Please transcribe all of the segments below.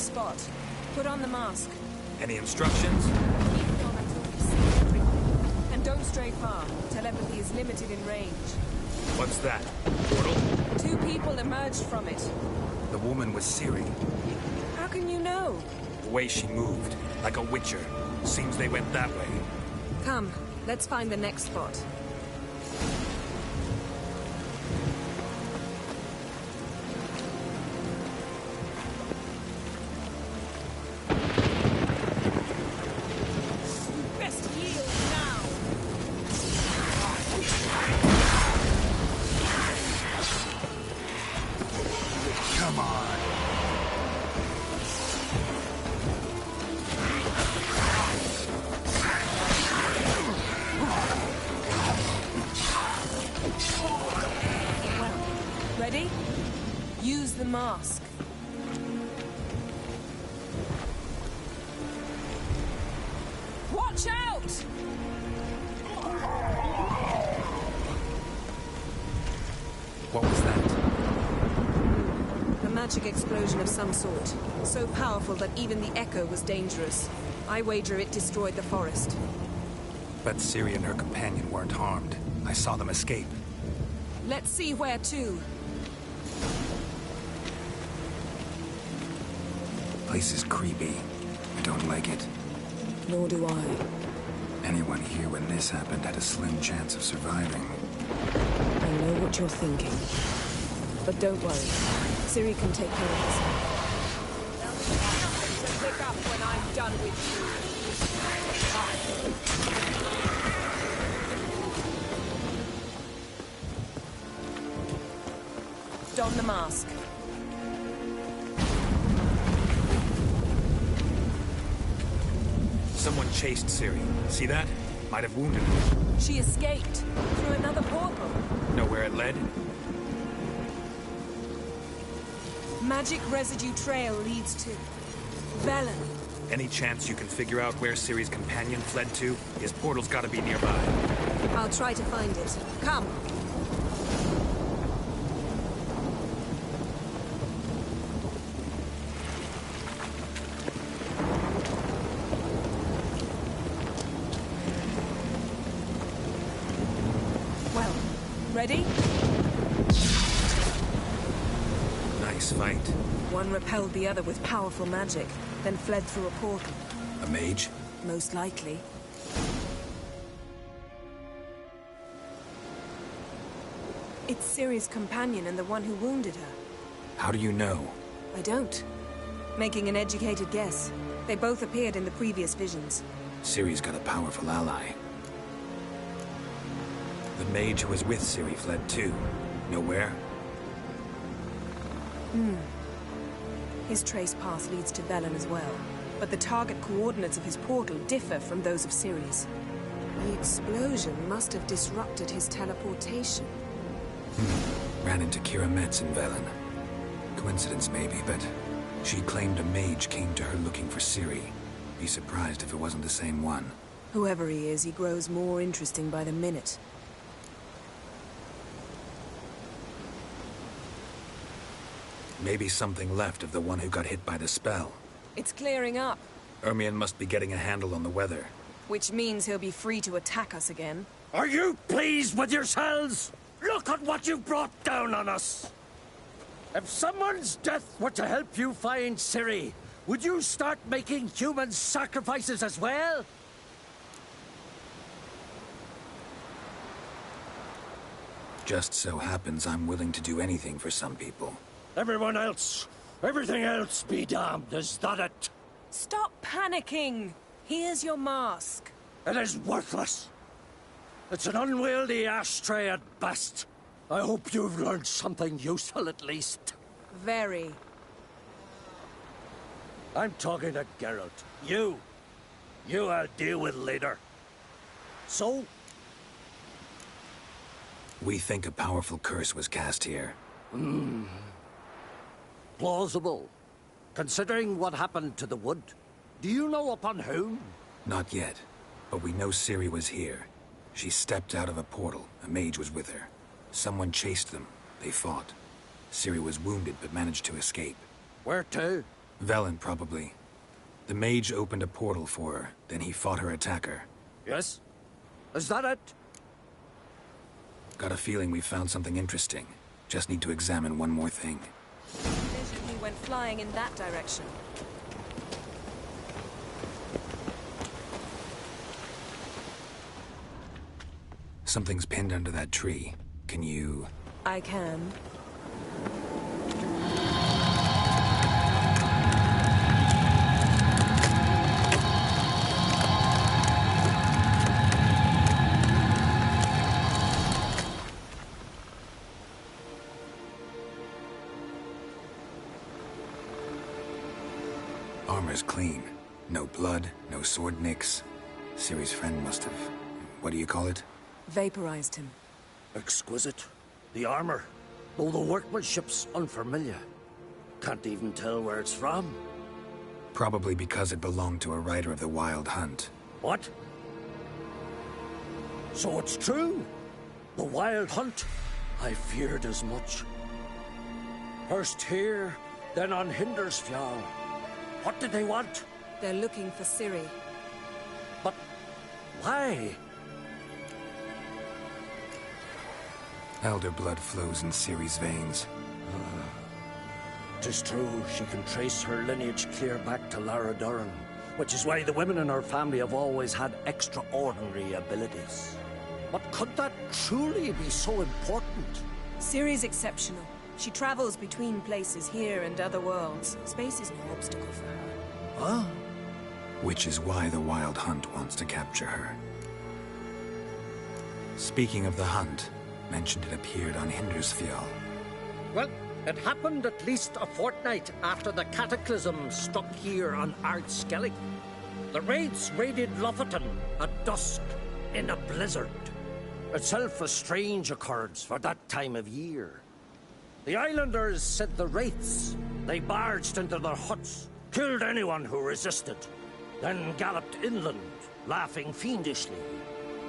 spot. Put on the mask. Any instructions? Keep it on until you see everything. And don't stray far. Telepathy is limited in range. What's that? Portal? 2 people emerged from it. The woman was Ciri. How can you know? The way she moved, like a witcher. Seems they went that way. Come, let's find the next spot. Best yield now! Come on. Ready? Use the mask. Watch out! What was that? A magic explosion of some sort. So powerful that even the echo was dangerous. I wager it destroyed the forest. But Ciri and her companion weren't harmed. I saw them escape. Let's see where to. Place is creepy. I don't like it. Nor do I. Anyone here when this happened had a slim chance of surviving. I know what you're thinking. But don't worry. Ciri can take care of herself. To pick up when I'm done with you. Don the mask. Someone chased Ciri. See that? Might have wounded her. She escaped through another portal. Know where it led? Magic residue trail leads to Velen. Any chance you can figure out where Ciri's companion fled to? His portal's gotta be nearby. I'll try to find it. Come. Well, ready? Nice fight. One repelled the other with powerful magic, then fled through a portal. A mage? Most likely. It's Ciri's companion and the one who wounded her. How do you know? I don't. Making an educated guess. They both appeared in the previous visions. Ciri's got a powerful ally. The mage who was with Ciri fled too. Know where? His trace path leads to Velen as well. But the target coordinates of his portal differ from those of Ciri's. The explosion must have disrupted his teleportation. Ran into Kira Metz in Velen. Coincidence maybe, but she claimed a mage came to her looking for Ciri. Be surprised if it wasn't the same one. Whoever he is, he grows more interesting by the minute. Maybe something left of the one who got hit by the spell. It's clearing up, Ermion must be getting a handle on the weather. which means he'll be free to attack us again. Are you pleased with yourselves? Look at what you brought down on us! If someone's death were to help you find Ciri, would you start making human sacrifices as well? Just so happens I'm willing to do anything for some people. Everyone else, everything else be damned, is that it? Stop panicking! Here's your mask. It is worthless. It's an unwieldy ashtray at best. I hope you've learned something useful at least. Very. I'm talking to Geralt. You I'll deal with later. So? We think a powerful curse was cast here. Plausible. Considering what happened to the wood. Do you know upon whom? Not yet, but we know Ciri was here. She stepped out of a portal. A mage was with her. Someone chased them. They fought. Ciri was wounded but managed to escape. Where to? Velen, probably. The mage opened a portal for her, then he fought her attacker. Yes? Is that it? Got a feeling we found something interesting. Just need to examine one more thing. Vision he went flying in that direction. Something's pinned under that tree. Can you... I can. Armor's clean. No blood, no sword nicks. Ciri's friend must have... what do you call it? Vaporized him. Exquisite. The armor, though the workmanship's unfamiliar. Can't even tell where it's from. Probably because it belonged to a rider of the Wild Hunt. What? So it's true? The Wild Hunt? I feared as much. First here, then on Hindersfjall. What did they want? They're looking for Ciri. But why? Elder blood flows in Ciri's veins. 'Tis true, she can trace her lineage clear back to Lara Duran, which is why the women in her family have always had extraordinary abilities. But could that truly be so important? Ciri's exceptional. She travels between places here and other worlds. Space is no obstacle for her. Huh? Which is why the Wild Hunt wants to capture her. Speaking of the hunt, mentioned it appeared on Hindersfjall. Well, it happened at least a fortnight after the cataclysm struck here on Ardskellig. The raids raided Lofoten at dusk in a blizzard. Itself a strange occurrence for that time of year. The islanders said the wraiths. They barged into their huts, killed anyone who resisted, then galloped inland, laughing fiendishly.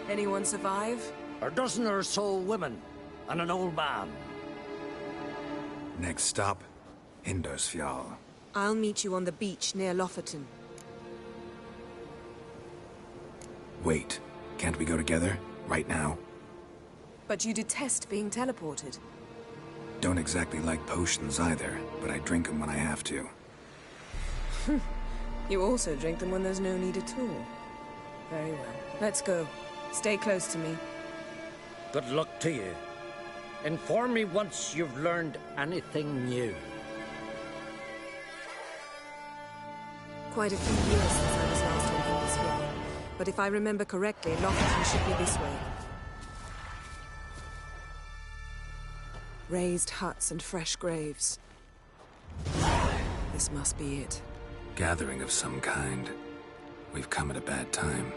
Anyone survive? A dozen or so women, and an old man. Next stop, Hindersfjall. I'll meet you on the beach near Lofoten. Wait, can't we go together? Right now? But you detest being teleported. Don't exactly like potions either, but I drink them when I have to. You also drink them when there's no need at all. Very well. Let's go. Stay close to me. Good luck to you. Inform me once you've learned anything new. Quite a few years since I was last on Hindersfjall. But if I remember correctly, Lofoten should be this way. Raised huts and fresh graves. This must be it. Gathering of some kind. We've come at a bad time.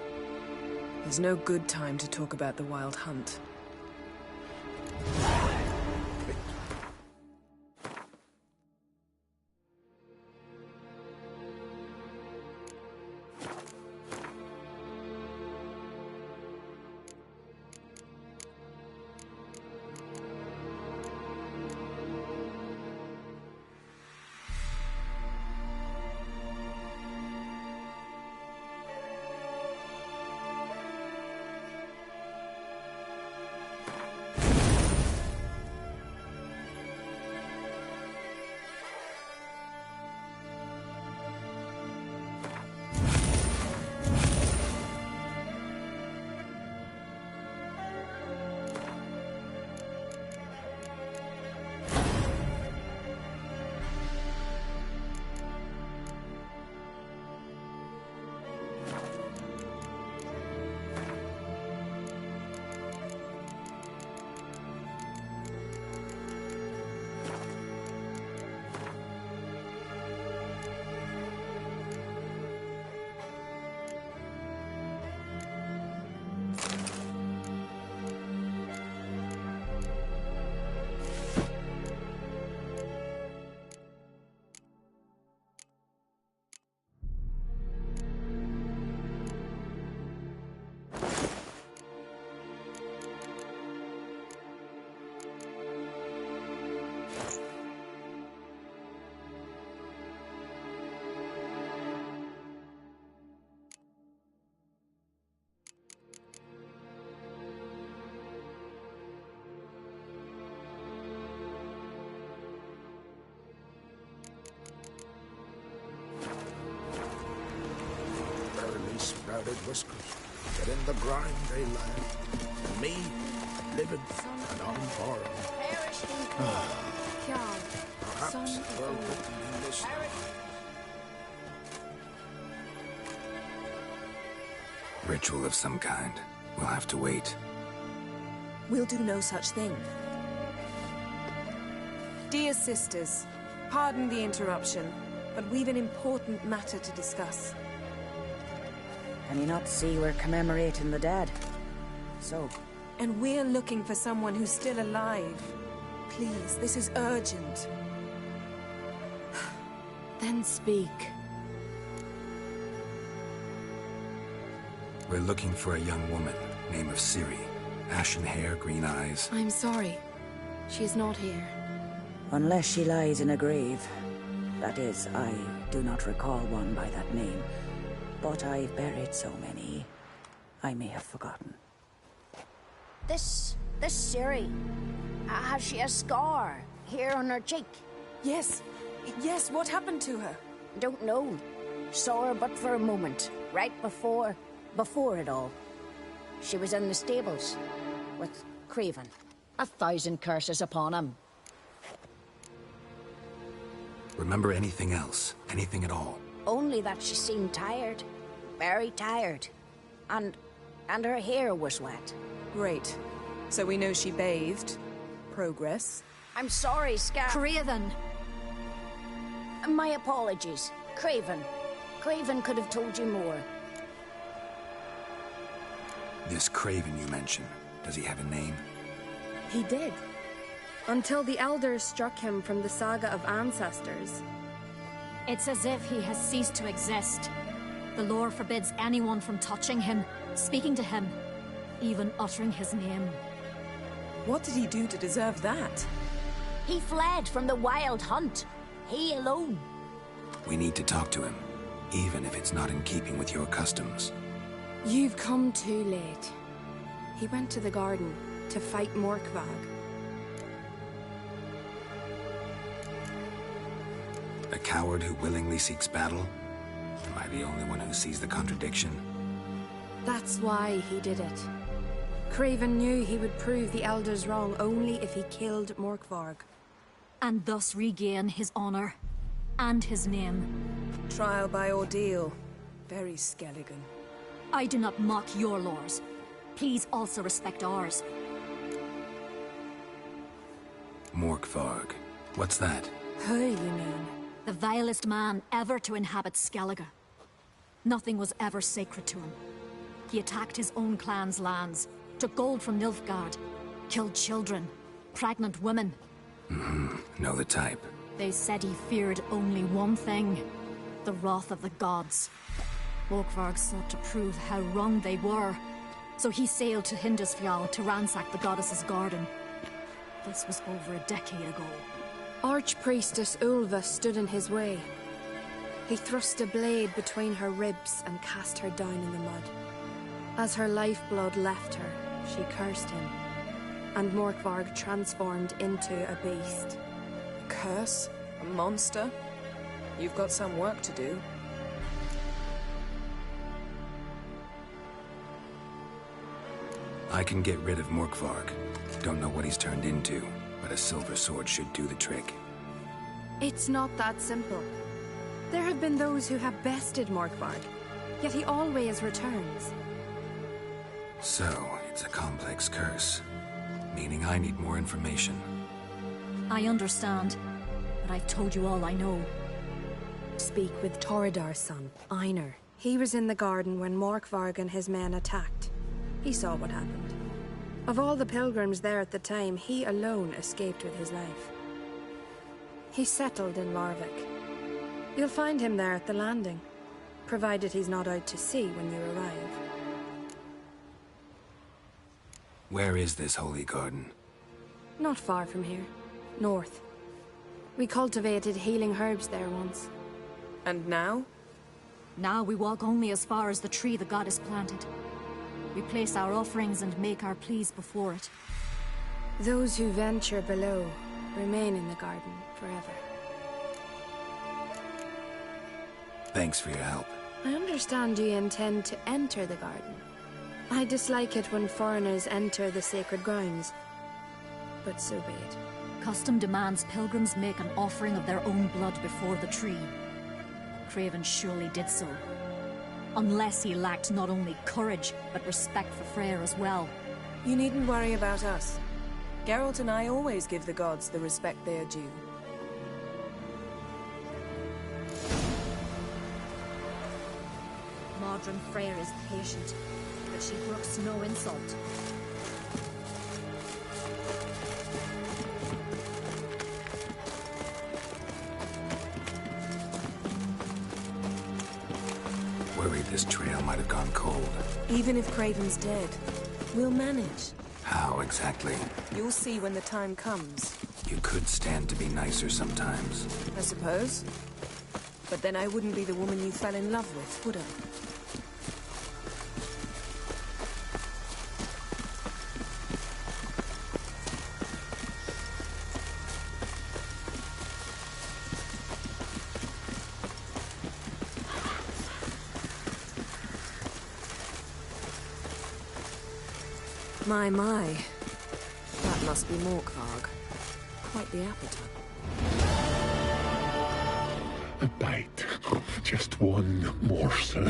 There's no good time to talk about the Wild Hunt. powdered whiskers, but in the ground they lie. And me, living and unborn. Perhaps 'twill put me in this. Ritual of some kind. We'll have to wait. We'll do no such thing. Dear sisters, pardon the interruption, but we've an important matter to discuss. Can you not see we're commemorating the dead? So? And we're looking for someone who's still alive. Please, this is urgent. Then speak. We're looking for a young woman, name of Ciri. Ashen hair, green eyes. I'm sorry. She is not here. Unless she lies in a grave. That is, I do not recall one by that name. But I've buried so many, I may have forgotten. This Ciri, has she a scar here on her cheek? Yes, what happened to her? Don't know. Saw her but for a moment, right before it all. She was in the stables with Craven. 1,000 curses upon him. Remember anything else? Anything at all? Only that she seemed tired. Very tired. And her hair was wet. Great. So we know she bathed. Progress. I'm sorry, Scar. Craven! My apologies. Craven. Craven could have told you more. This Craven you mentioned, does he have a name? He did. Until the Elders struck him from the Saga of Ancestors. It's as if he has ceased to exist. The lore forbids anyone from touching him, speaking to him, even uttering his name. What did he do to deserve that? He fled from the wild hunt. He alone. We need to talk to him, even if it's not in keeping with your customs. You've come too late. He went to the garden to fight Morkvag. A coward who willingly seeks battle? Am I the only one who sees the contradiction? That's why he did it. Craven knew he would prove the Elders wrong only if he killed Morkvarg. And thus regain his honor and his name. Trial by ordeal. Very Skelligan. I do not mock your laws. Please also respect ours. Morkvarg. What's that? Who, you mean? The vilest man ever to inhabit Skellige. Nothing was ever sacred to him. He attacked his own clan's lands, took gold from Nilfgaard, killed children, pregnant women. Know the type. They said he feared only one thing, the wrath of the gods. Morkvarg sought to prove how wrong they were, so he sailed to Hindisfjall to ransack the goddess's garden. This was over a decade ago. Archpriestess Ulva stood in his way. He thrust a blade between her ribs and cast her down in the mud. As her lifeblood left her, she cursed him, and Morkvarg transformed into a beast. A curse? A monster? You've got some work to do. I can get rid of Morkvarg. Don't know what he's turned into, but a silver sword should do the trick. It's not that simple. There have been those who have bested Morkvarg, yet he always returns. So, it's a complex curse, meaning I need more information. I understand, but I've told you all I know. Speak with Torridar's son, Einar. He was in the garden when Morkvarg and his men attacked. He saw what happened. Of all the pilgrims there at the time, he alone escaped with his life. He settled in Larvik. You'll find him there at the landing, provided he's not out to sea when you arrive. Where is this holy garden? Not far from here. North. We cultivated healing herbs there once. And now? Now we walk only as far as the tree the goddess planted. We place our offerings and make our pleas before it. Those who venture below remain in the garden forever. Thanks for your help. I understand you intend to enter the garden. I dislike it when foreigners enter the sacred grounds. But so be it. Custom demands pilgrims make an offering of their own blood before the tree. Craven surely did so. Unless he lacked not only courage, but respect for Freyr as well. You needn't worry about us. Geralt and I always give the gods the respect they are due. Modron Freyr is patient, but she brooks no insult. Worried this trail might have gone cold. Even if Craven's dead, we'll manage. How exactly? You'll see when the time comes. You could stand to be nicer sometimes. I suppose. But then I wouldn't be the woman you fell in love with, would I? My. That must be Morkvarg. Quite the appetite. A bite. Just one morsel.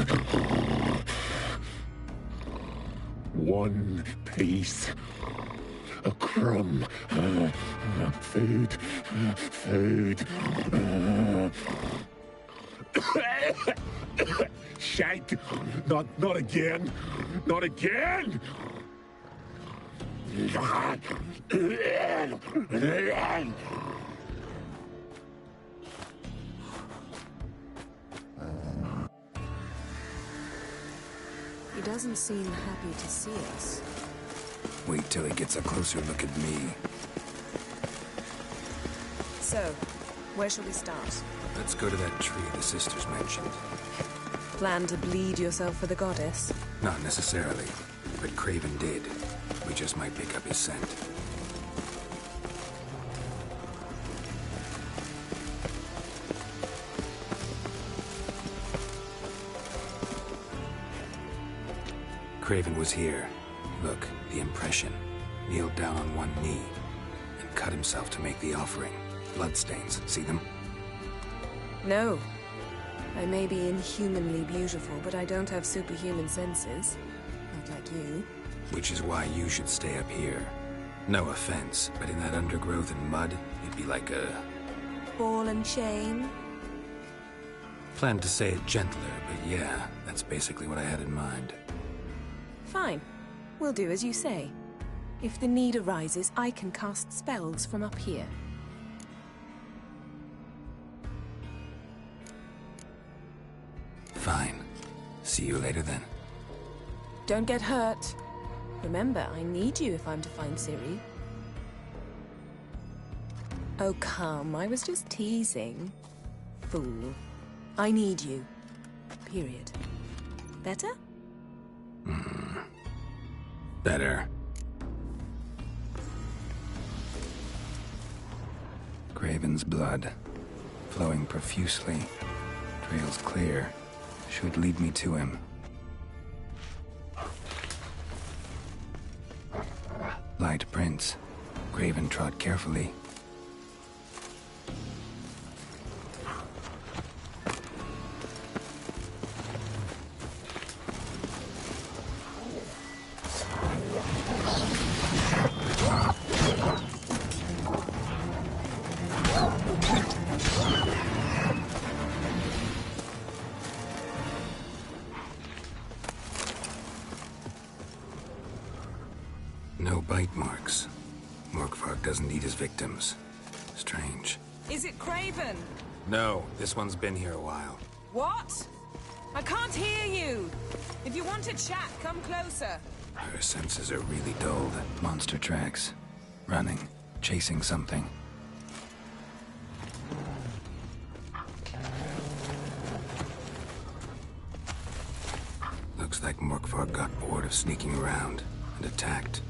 One piece. A crumb. Food. Food. Shank. Not again. Not again! He doesn't seem happy to see us. Wait till he gets a closer look at me. So, where shall we start? Let's go to that tree the sisters mentioned. Plan to bleed yourself for the goddess? Not necessarily, but Craven did. We just might pick up his scent. Craven was here. Look, the impression. Kneeled down on one knee and cut himself to make the offering. Bloodstains, see them? No. I may be inhumanly beautiful, but I don't have superhuman senses. Not like you. Which is why you should stay up here. No offense, but in that undergrowth and mud, you'd be like a... Ball and chain? Planned to say it gentler, but yeah, that's basically what I had in mind. Fine. We'll do as you say. If the need arises, I can cast spells from up here. Fine. See you later then. Don't get hurt. Remember, I need you if I'm to find Ciri. Oh, come. I was just teasing. Fool. I need you. Period. Better? Better. Craven's blood. Flowing profusely. Trails clear. Should lead me to him. Light prints. Craven trod carefully. No bite marks. Morkvarg doesn't eat his victims. Strange. Is it Craven? No, this one's been here a while. What? I can't hear you! If you want to chat, come closer. Her senses are really dulled. Monster tracks. Running. Chasing something. Looks like Morkvarg got bored of sneaking around and attacked.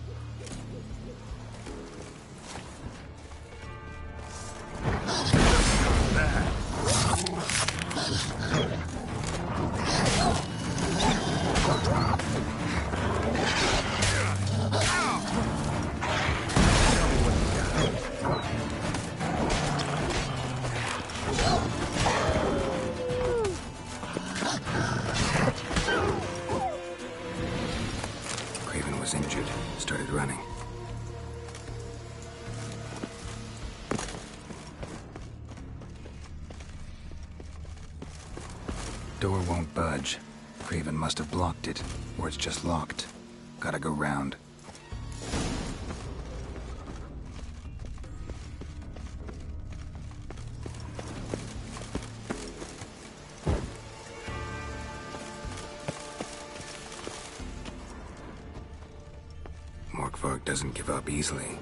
Door won't budge. Craven must have blocked it, or it's just locked. Gotta go round. Morkvarg doesn't give up easily.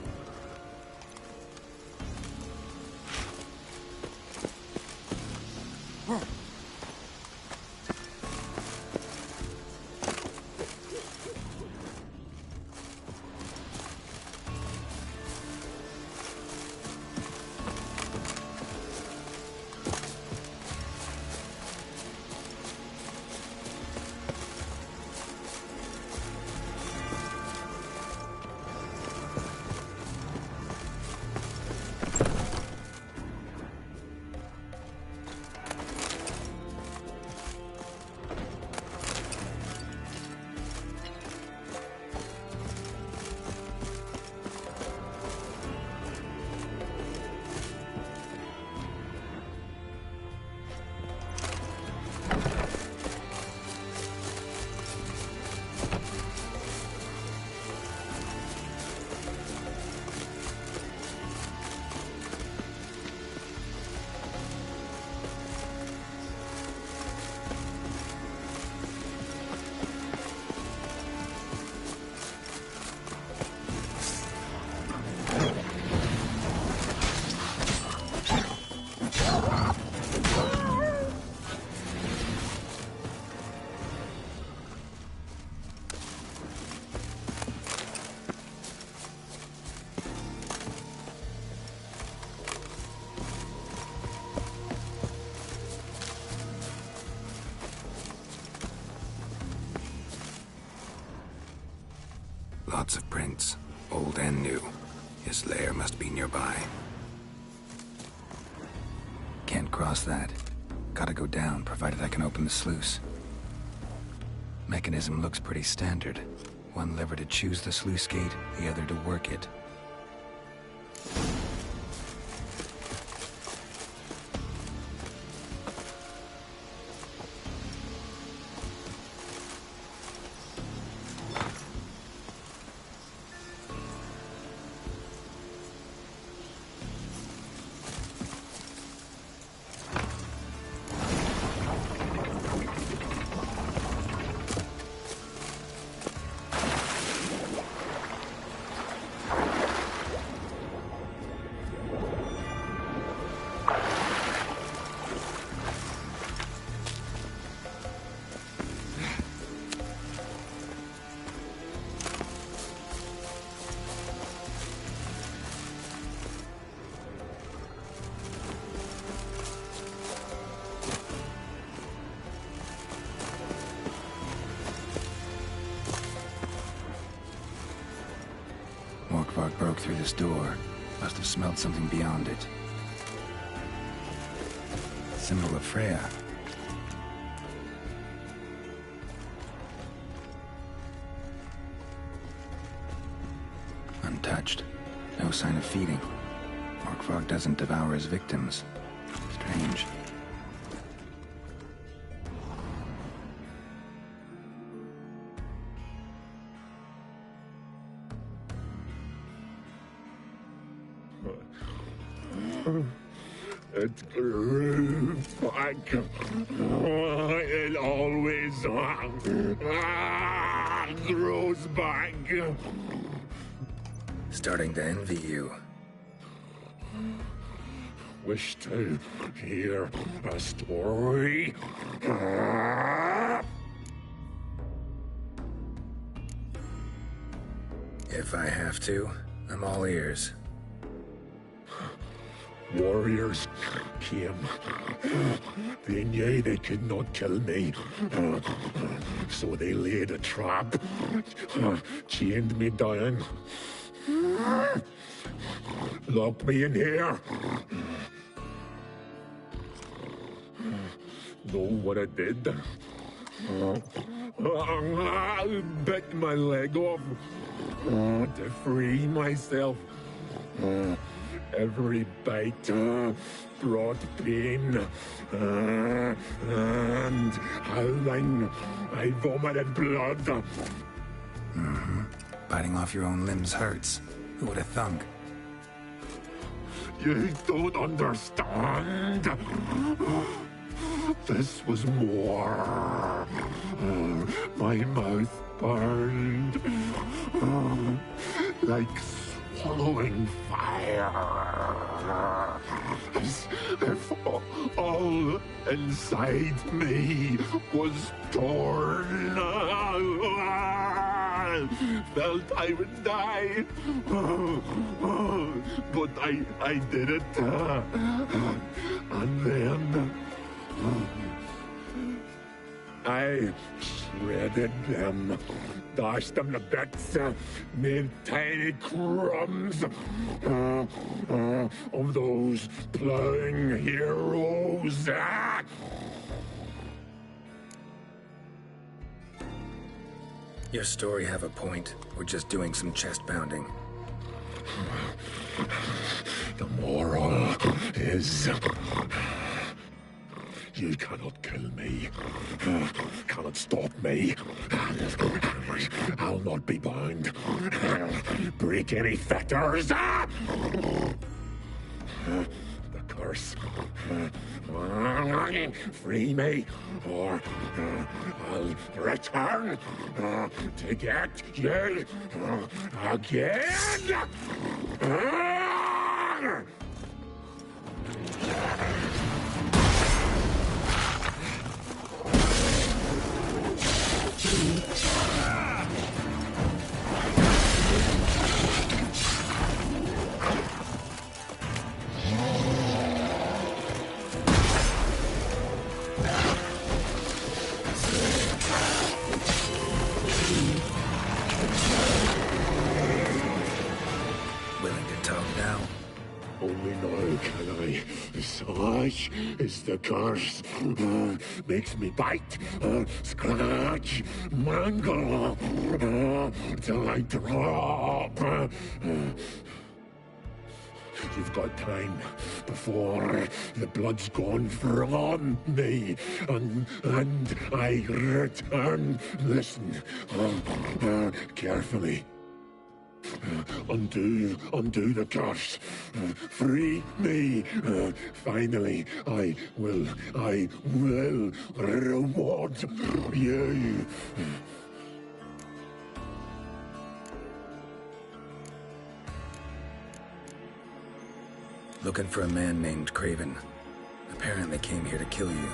Lots of prints, old and new. His lair must be nearby. Can't cross that. Gotta go down, provided I can open the sluice. Mechanism looks pretty standard. One lever to choose the sluice gate, the other to work it. Morkvarg broke through this door. Must have smelled something beyond it. Symbol of Freya. Untouched. No sign of feeding. Morkvarg doesn't devour his victims. Strange. It grew back. It always grows back. Starting to envy you. Wish to hear a story? If I have to, I'm all ears. Warriors came. They knew they could not kill me. So they laid a trap. Chained me down. Locked me in here. Know what I did? I bit my leg off to free myself. Every bite brought pain. And howling, I vomited blood. Mm-hmm. Biting off your own limbs hurts. Who would have thunk? You don't understand. This was more. My mouth burned. Like swallowing fire. As if all inside me was torn. Felt I would die. But I did it. And then I shredded them, dashed them to bits, made tiny crumbs of those plowing heroes. Your story have a point. We're just doing some chest pounding. The moral is... You cannot kill me. Cannot stop me. I'll not be bound. Break any fetters. The curse. Free me, or I'll return to get you again. Only now can I. Such is the curse. Makes me bite, scratch, mangle, till I drop. You've got time before the blood's gone from me, and I return. Listen, carefully. Undo the curse. Free me. Finally, I will reward you. Looking for a man named Craven. Apparently came here to kill you.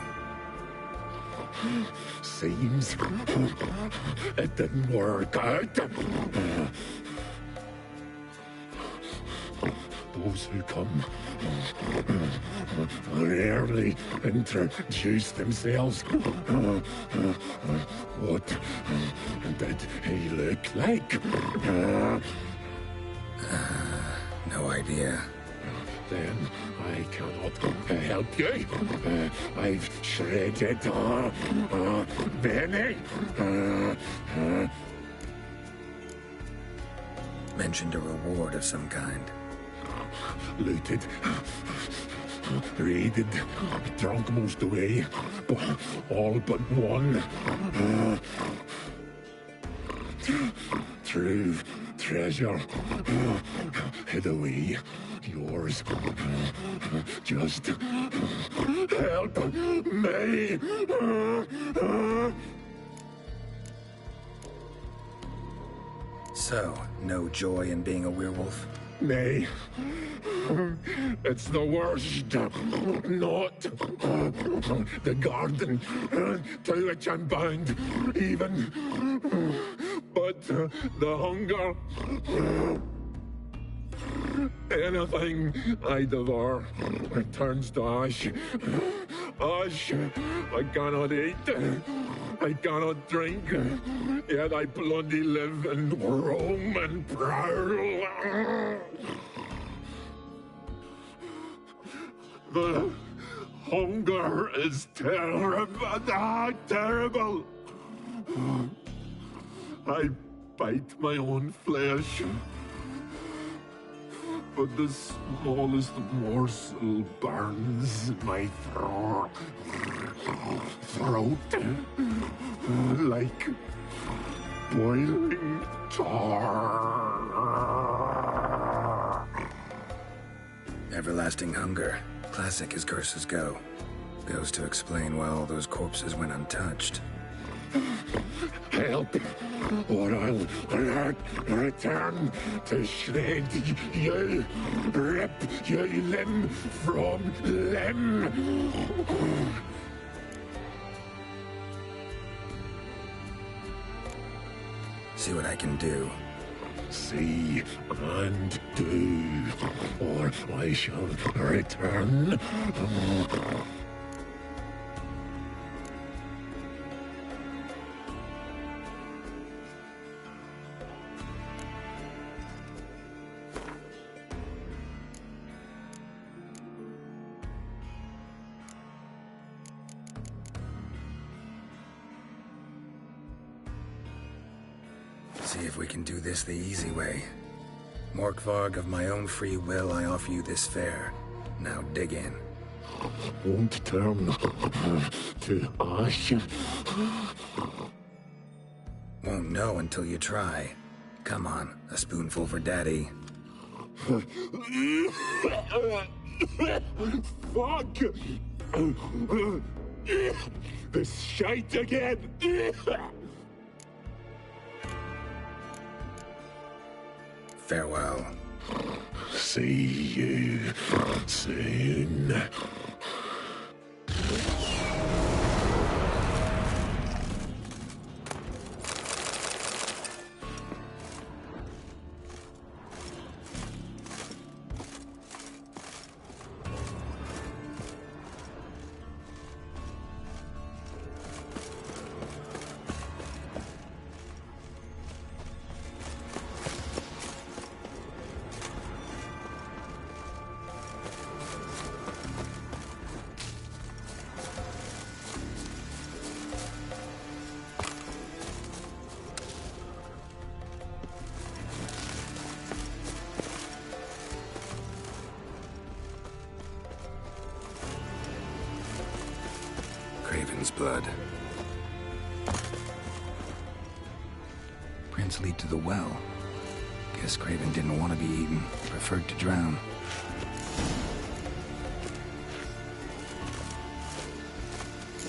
Seems it didn't work out. Those who come rarely introduce themselves. What did he look like? No idea. Then I cannot help you. I've shredded many. Mentioned a reward of some kind. Looted, raided, drunk most away, all but one. True treasure hid away. Yours. Just help me. So, no joy in being a werewolf? Nay. It's the worst. Not the garden to which I'm bound, even. But the hunger. Anything I devour turns to ash. Ash I cannot eat. I cannot drink. Yet I bloody live and roam and prowl. The hunger is terrible. Terrible. I bite my own flesh. but the smallest morsel burns my throat like boiling tar. Everlasting hunger. Classic as curses go. Goes to explain why all those corpses went untouched. Help, or I'll return to shred you, rip you limb from limb. See what I can do. See and do, or I shall return. See if we can do this the easy way. Morkvarg, of my own free will, I offer you this fare. Now dig in. Won't turn to ash. Won't know until you try. Come on, a spoonful for Daddy. Fuck! This shite again! Farewell. See you soon. Craven's blood. Prints lead to the well. Guess Craven didn't want to be eaten, preferred to drown.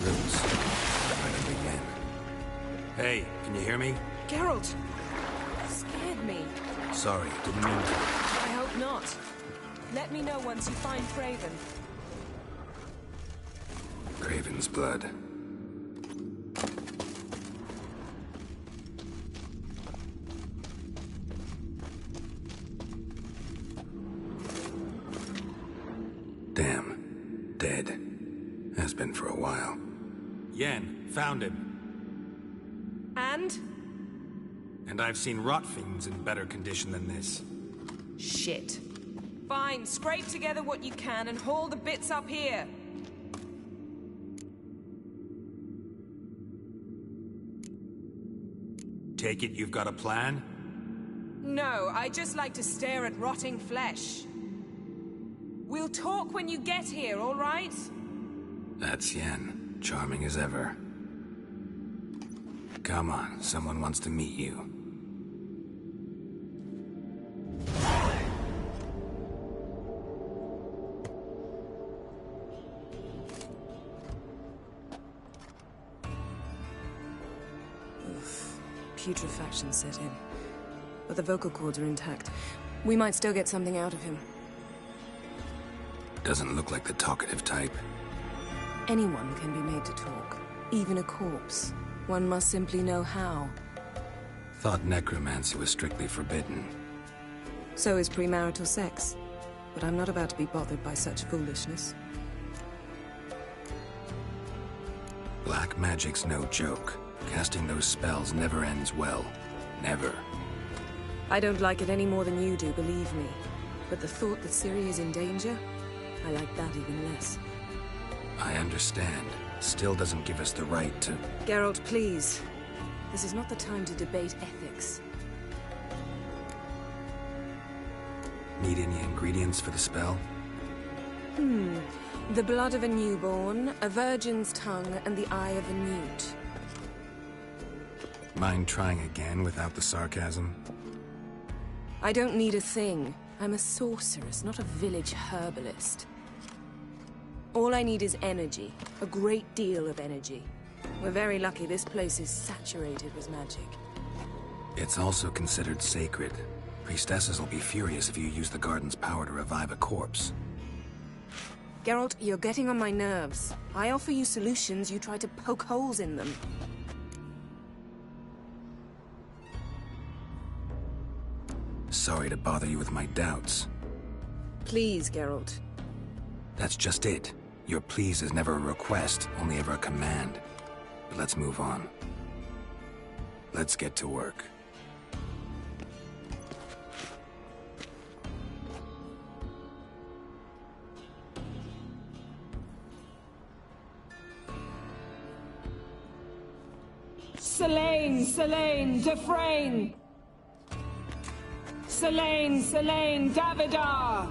Roots. Right up again. Hey, can you hear me? Geralt! Scared me. Sorry, didn't mean to. I hope not. Let me know once you find Craven. Craven's blood. Damn. Dead. Has been for a while. Yen, found him. And? And I've seen rot fiends in better condition than this. Shit. Fine, scrape together what you can and haul the bits up here. Take it you've got a plan? No, I just like to stare at rotting flesh. We'll talk when you get here, all right? That's Yen. Charming as ever. Come on, someone wants to meet you. Putrefaction set in. But the vocal cords are intact. We might still get something out of him. Doesn't look like the talkative type. Anyone can be made to talk. Even a corpse. One must simply know how. Thought necromancy was strictly forbidden. So is premarital sex. But I'm not about to be bothered by such foolishness. Black magic's no joke. Casting those spells never ends well. Never. I don't like it any more than you do, believe me. But the thought that Ciri is in danger, I like that even less. I understand. Still doesn't give us the right to... Geralt, please. This is not the time to debate ethics. Need any ingredients for the spell? The blood of a newborn, a virgin's tongue, and the eye of a newt. Mind trying again without the sarcasm? I don't need a thing. I'm a sorceress, not a village herbalist. All I need is energy. A great deal of energy. We're very lucky this place is saturated with magic. It's also considered sacred. Priestesses will be furious if you use the garden's power to revive a corpse. Geralt, you're getting on my nerves. I offer you solutions, you try to poke holes in them. Sorry to bother you with my doubts. Please, Geralt. That's just it. Your please is never a request, only ever a command. But let's move on. Let's get to work. Selene, Dufresne! Selene, Davidar!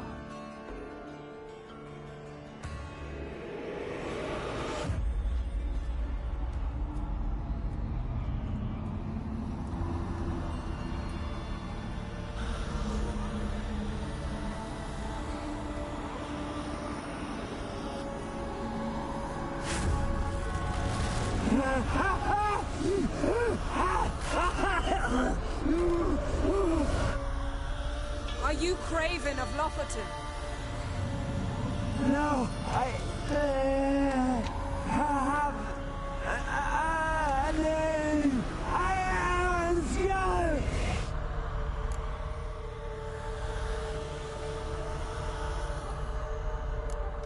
Are you Craven of Lofoten? No, I have a name. I am Skjal.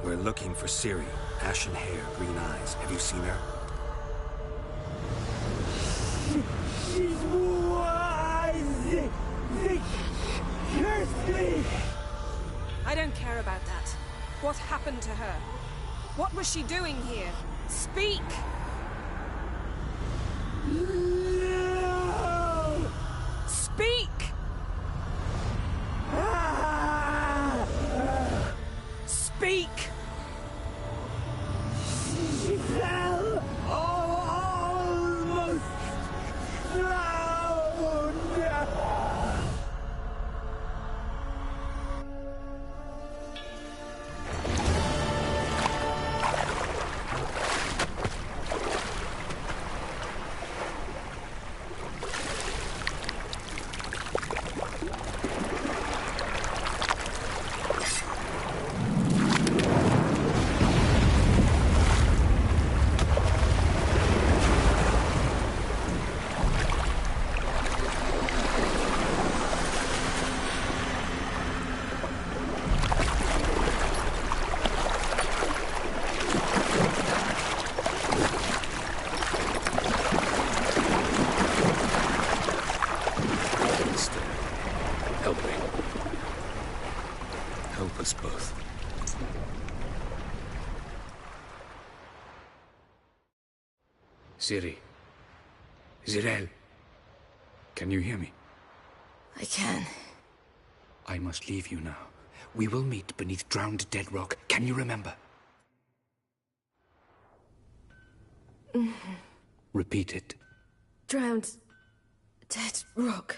We're looking for Ciri. Ashen hair, green eyes. Have you seen her? She's wise. They cursed me. I don't care about that. What happened to her? What was she doing here? Speak! No. Speak! Speak! She fell almost drowned. Help me. Help us both. Ciri. Zirel. Can you hear me? I can. I must leave you now. We will meet beneath drowned dead rock. Can you remember? Repeat it. Drowned. Dead rock.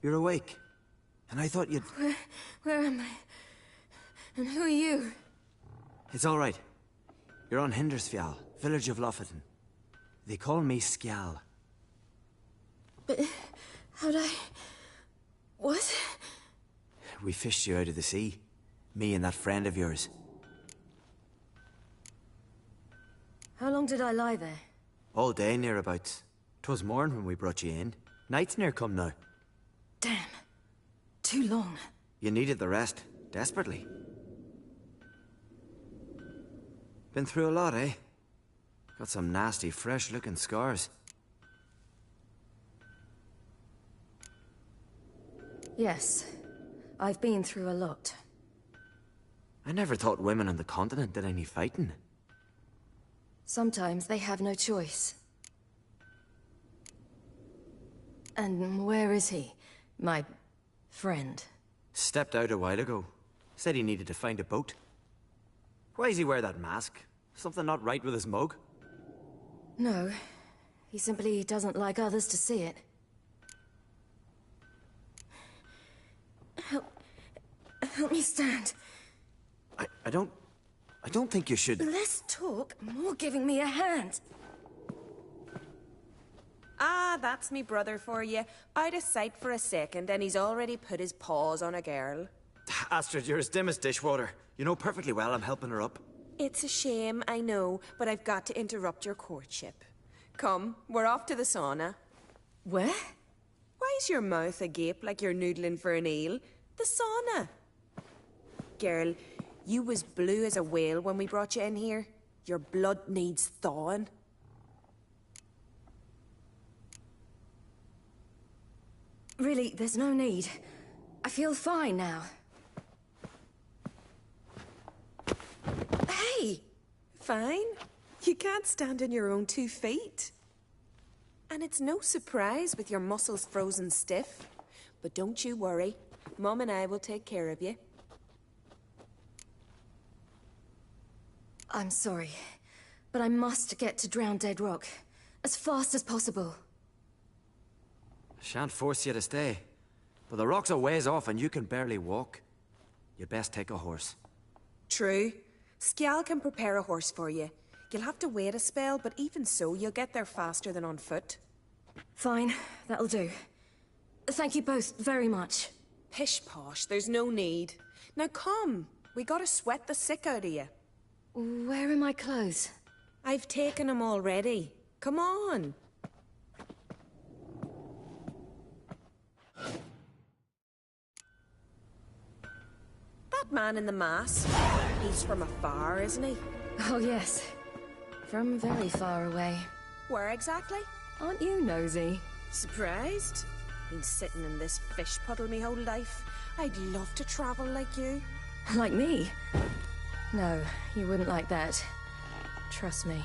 You're awake. And I thought you'd... Where am I? And who are you? It's all right. You're on Hindersfjall, village of Lofoten. They call me Skjal. But how'd I... What? We fished you out of the sea. Me and that friend of yours. How long did I lie there? All day nearabouts. 'Twas morn when we brought you in. Night's near come now. Damn. Too long. You needed the rest, desperately. Been through a lot, eh? Got some nasty, fresh-looking scars. Yes. I've been through a lot. I never thought women on the continent did any fighting. Sometimes they have no choice. And where is he? My friend. Stepped out a while ago. Said he needed to find a boat. Why does he wear that mask? Something not right with his mug? No. He simply doesn't like others to see it. Help me stand. I don't think you should... Less talk, more giving me a hand. Ah, that's me brother for you. Out of sight for a second, and he's already put his paws on a girl. Astrid, you're as dim as dishwater. You know perfectly well I'm helping her up. It's a shame, I know, but I've got to interrupt your courtship. Come, we're off to the sauna. Where? Why's your mouth agape like you're noodling for an eel? The sauna. Girl, you was blue as a whale when we brought you in here. Your blood needs thawing. Really, there's no need. I feel fine now. Hey! Fine. You can't stand on your own 2 feet. And it's no surprise with your muscles frozen stiff. But don't you worry. Mum and I will take care of you. I'm sorry, but I must get to Drowned Dead Rock as fast as possible. Shan't force you to stay. But the rock's a ways off and you can barely walk. You'd best take a horse. True. Skjal can prepare a horse for you. You'll have to wait a spell, but even so, you'll get there faster than on foot. Fine, that'll do. Thank you both very much. Pish-posh, there's no need. Now come, we gotta sweat the sick out of you. Where are my clothes? I've taken them already. Come on. That man in the mask, he's from afar, isn't he? Oh yes, from very far away. Where exactly? Aren't you nosy? Surprised? Been sitting in this fish puddle me whole life. I'd love to travel like you. Like me? No, you wouldn't like that. Trust me.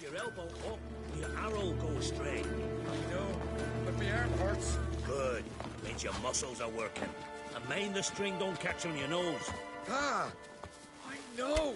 Your elbow up, your arrow goes straight. I know, but my arm hurts. Good. Means your muscles are working. And mind the string don't catch on your nose. Ah! I know!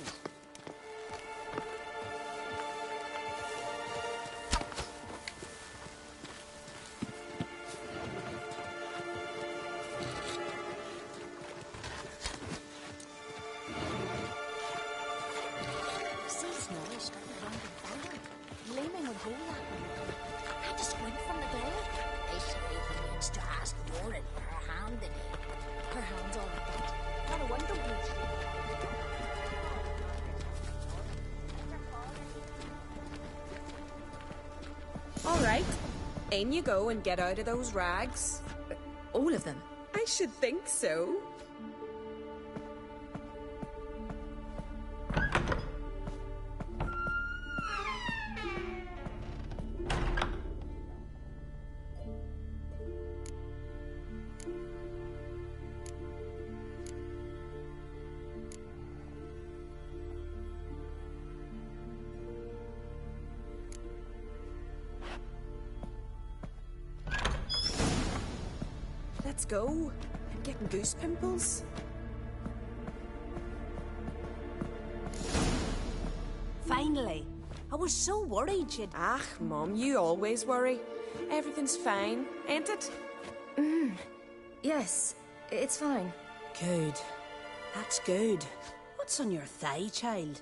Her hand's all right. Not a wonder In you go and get out of those rags. All of them? I should think so. Let's go. I'm getting goose pimples. Finally. I was so worried you'd... Ah, Mum, you always worry. Everything's fine, ain't it? Yes, it's fine. Good. That's good. What's on your thigh, child?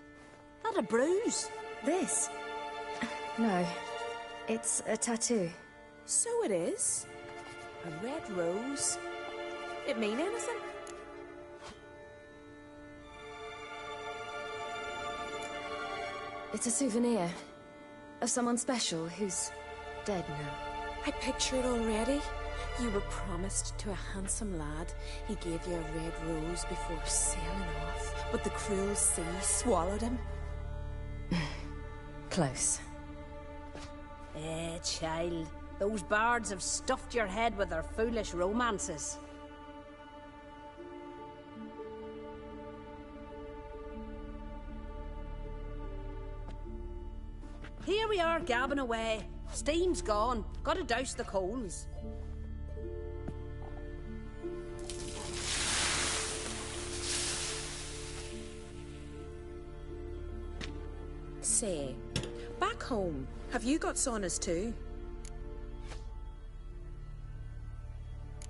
That a bruise? This? No. It's a tattoo. So it is. A red rose. It mean anything? It's a souvenir of someone special who's dead now. I picture it already. You were promised to a handsome lad. He gave you a red rose before sailing off, but the cruel sea swallowed him. Close. Child. Those bards have stuffed your head with their foolish romances. Here we are, gabbing away. Steam's gone. Gotta douse the coals. Say, back home, have you got saunas too?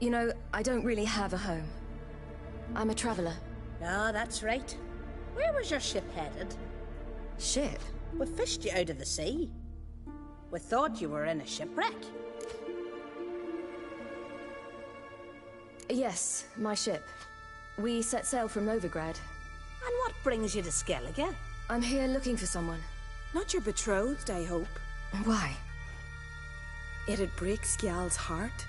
You know, I don't really have a home. I'm a traveler. Ah, that's right. Where was your ship headed? Ship? We fished you out of the sea. We thought you were in a shipwreck. Yes, my ship. We set sail from Novigrad. And what brings you to Skellige? I'm here looking for someone. Not your betrothed, I hope. Why? It'd break Skjal's heart.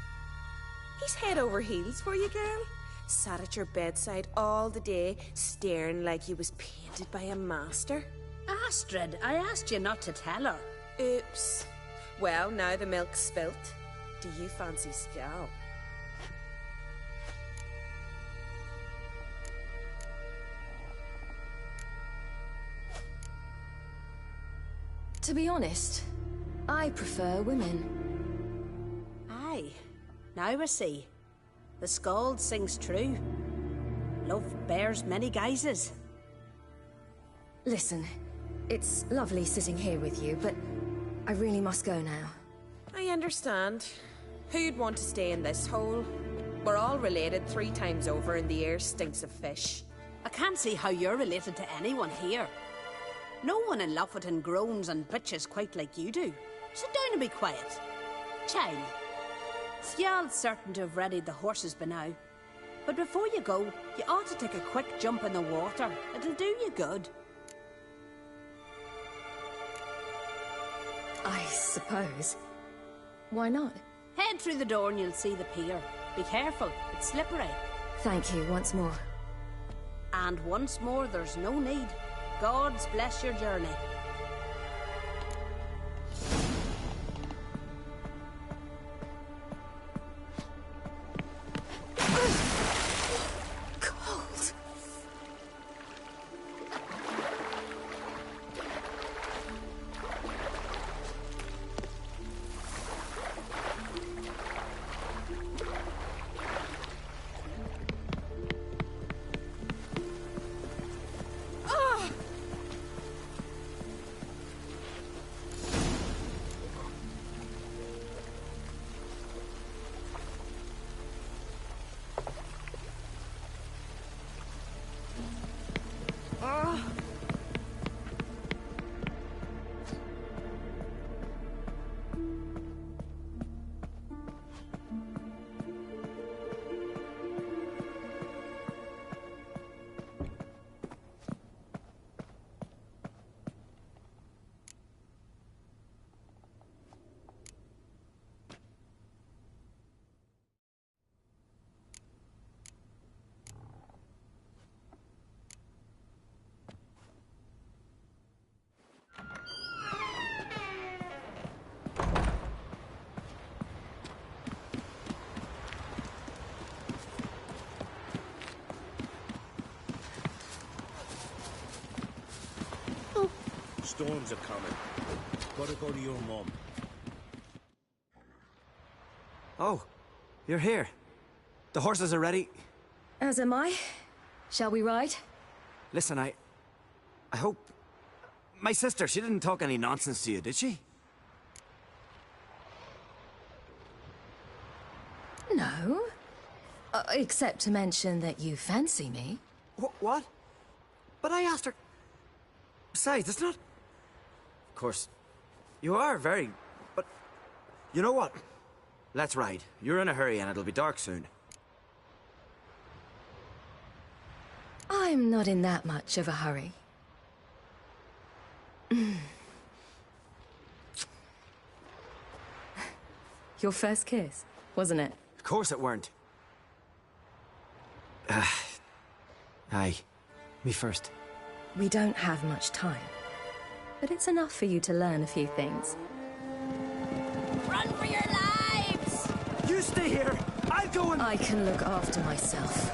He's head over heels for you, girl. Sat at your bedside all the day, staring like he was painted by a master. Astrid, I asked you not to tell her. Oops. Well, now the milk's spilt. Do you fancy Skjal? To be honest, I prefer women. Aye. Now I see. The Skald sings true. Love bears many guises. Listen, it's lovely sitting here with you, but I really must go now. I understand. Who'd want to stay in this hole? We're all related 3 times over and the air stinks of fish. I can't see how you're related to anyone here. No one in Lofoten groans and bitches quite like you do. Sit down and be quiet. Child, Skjal's certain to have readied the horses by now. But before you go, you ought to take a quick jump in the water. It'll do you good. I suppose. Why not? Head through the door and you'll see the pier. Be careful, it's slippery. Thank you once more. And once more, there's no need. God's bless your journey. Cold. storms are coming. Gotta go to your mum. Oh, you're here. The horses are ready. As am I. Shall we ride? Listen, I hope... My sister, she didn't talk any nonsense to you, did she? No. Except to mention that you fancy me. What? But I asked her... Besides, it's not... Of course, you are very... But... You know what? Let's ride. You're in a hurry and it'll be dark soon. I'm not in that much of a hurry. Your first kiss, wasn't it? Of course it weren't. Aye. Me first. We don't have much time. But it's enough for you to learn a few things. Run for your lives! You stay here! I'll go and... I can look after myself.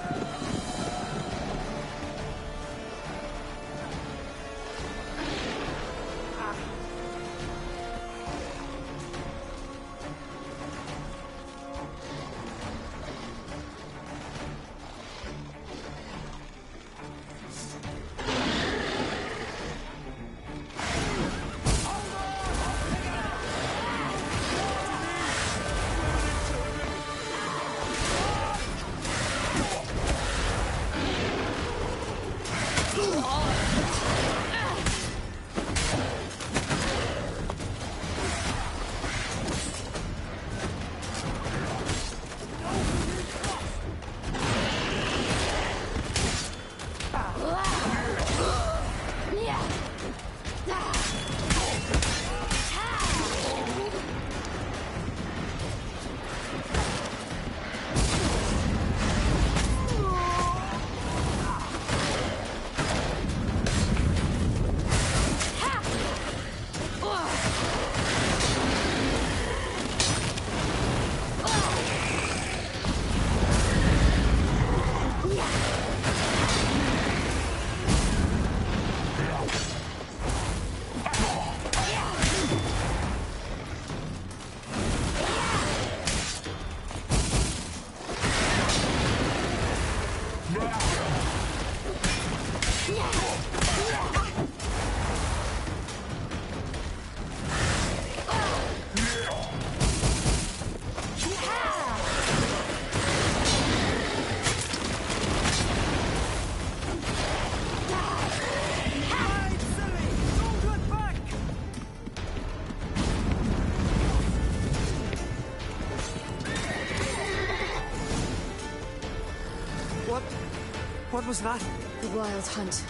What was that? The Wild Hunt.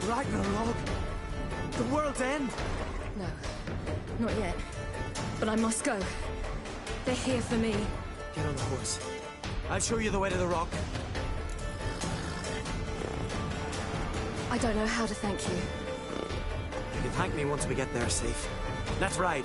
Ragnarok? The world's end? No, not yet. But I must go. They're here for me. Get on the horse. I'll show you the way to the rock. I don't know how to thank you. You can thank me once we get there safe. Let's ride.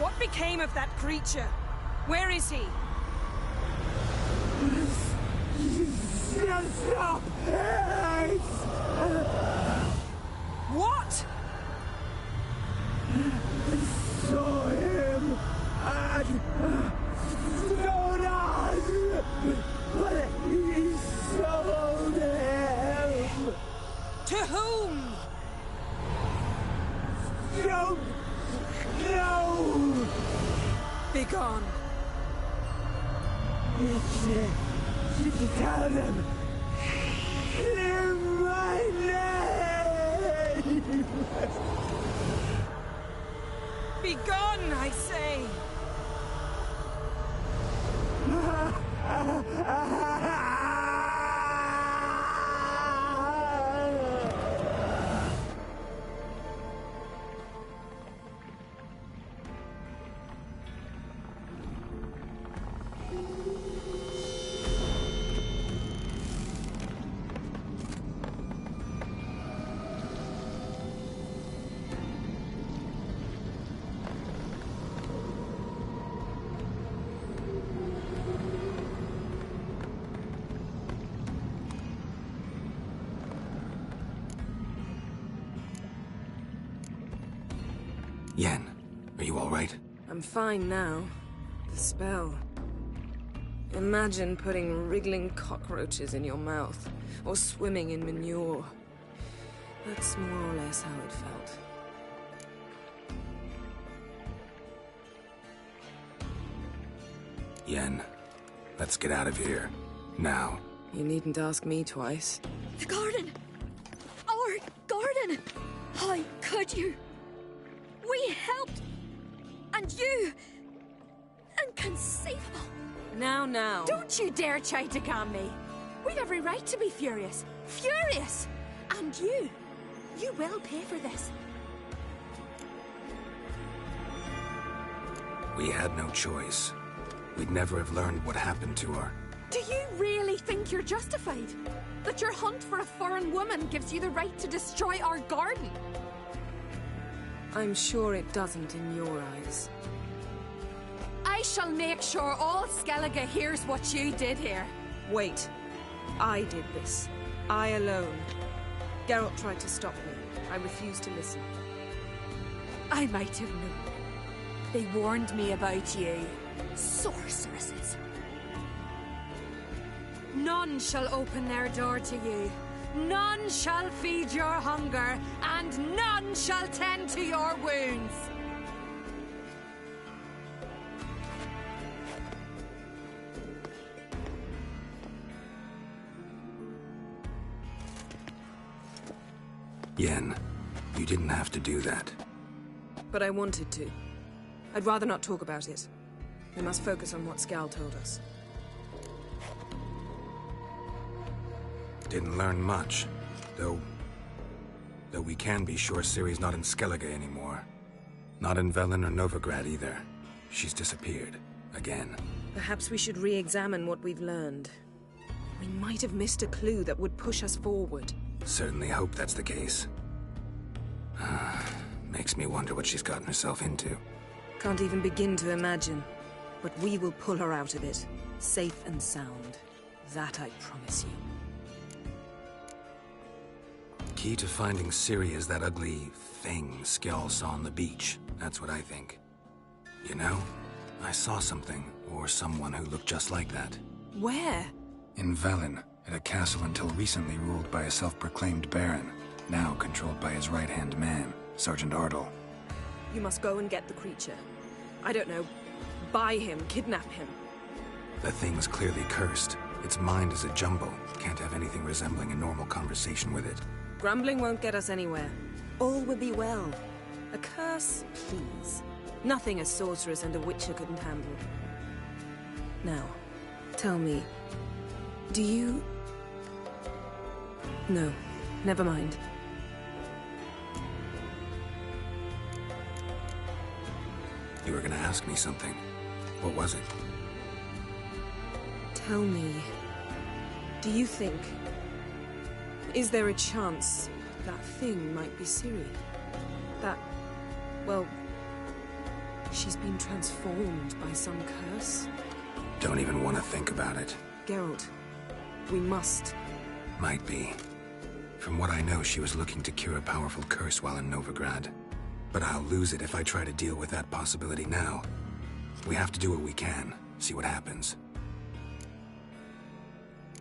What became of that creature? Where is he? Stop! What? Saw him at Stonas, but he sold him. To whom? Don't know. Begone. Tell them. Clear my name. Begone, I say! Yen, are you all right? I'm fine now. The spell. Imagine putting wriggling cockroaches in your mouth, or swimming in manure. That's more or less how it felt. Yen, let's get out of here. Now. You needn't ask me twice. The garden! Our garden! How could you? We helped! And you! Inconceivable! Now. Don't you dare try to calm me! We've every right to be furious! Furious! And you will pay for this. We had no choice. We'd never have learned what happened to her. Do you really think you're justified? That your hunt for a foreign woman gives you the right to destroy our garden? I'm sure it doesn't in your eyes. I shall make sure all Skellige hears what you did here. Wait. I did this. I alone. Geralt tried to stop me. I refused to listen. I might have known. They warned me about you. Sorceresses. None shall open their door to you. None shall feed your hunger, and none shall tend to your wounds. Yen, you didn't have to do that. But I wanted to. I'd rather not talk about it. We must focus on what Skal told us. Didn't learn much, though we can be sure Ciri's not in Skellige anymore. Not in Velen or Novigrad either. She's disappeared. Again. Perhaps we should re-examine what we've learned. We might have missed a clue that would push us forward. Certainly hope that's the case. Makes me wonder what she's gotten herself into. Can't even begin to imagine. But we will pull her out of it. Safe and sound. That I promise you. Key to finding Ciri is that ugly thing Skjall saw on the beach. That's what I think. You know, I saw something, or someone who looked just like that. Where? In Velen, at a castle until recently ruled by a self-proclaimed baron, now controlled by his right-hand man, Sergeant Ardle. You must go and get the creature. I don't know, buy him, kidnap him. The thing's clearly cursed. Its mind is a jumble. Can't have anything resembling a normal conversation with it. Grumbling won't get us anywhere. All will be well. A curse, please. Nothing a sorceress and a witcher couldn't handle. Now, tell me, do you... No, never mind. You were gonna ask me something. What was it? Tell me, do you think... Is there a chance that thing might be Ciri? That... well... She's been transformed by some curse. Don't even want to think about it. Geralt, we must. Might be. From what I know, she was looking to cure a powerful curse while in Novigrad. But I'll lose it if I try to deal with that possibility now. We have to do what we can, see what happens.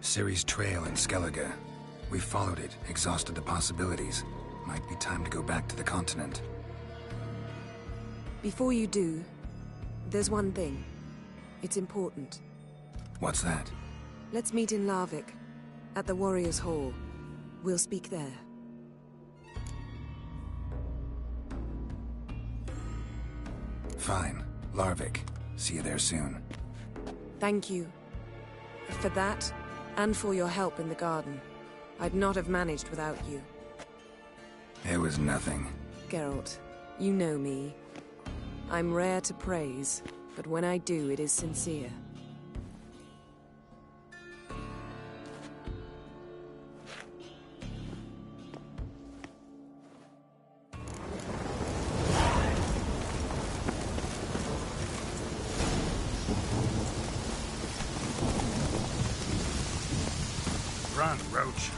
Ciri's trail in Skellige. We followed it, exhausted the possibilities. Might be time to go back to the continent. Before you do, there's one thing. It's important. What's that? Let's meet in Larvik, at the Warriors' Hall. We'll speak there. Fine. Larvik. See you there soon. Thank you. For that, and for your help in the garden. I'd not have managed without you. It was nothing. Geralt, you know me. I'm rare to praise, but when I do, it is sincere. Run, Roach.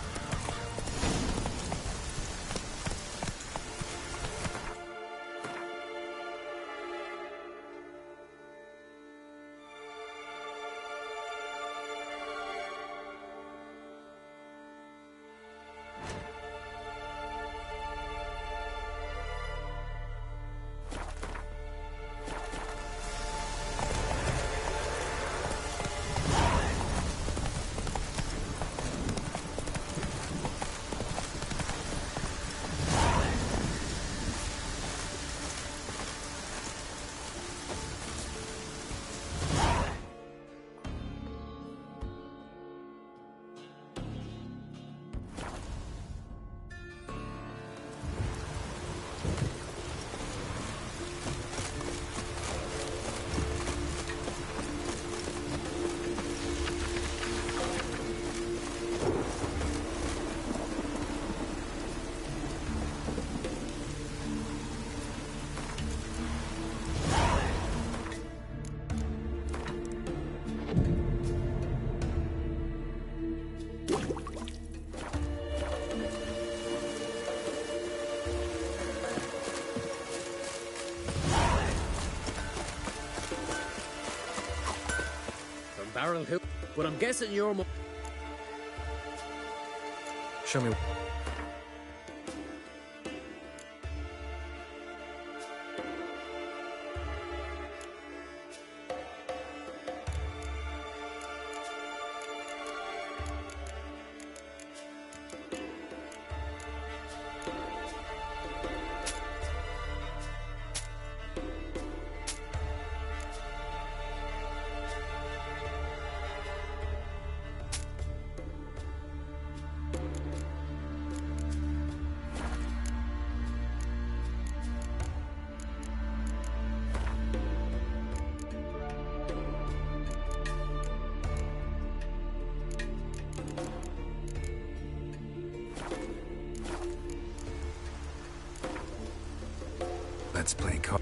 Barrel hoop, but I'm guessing you're more. Show me. Let's play card.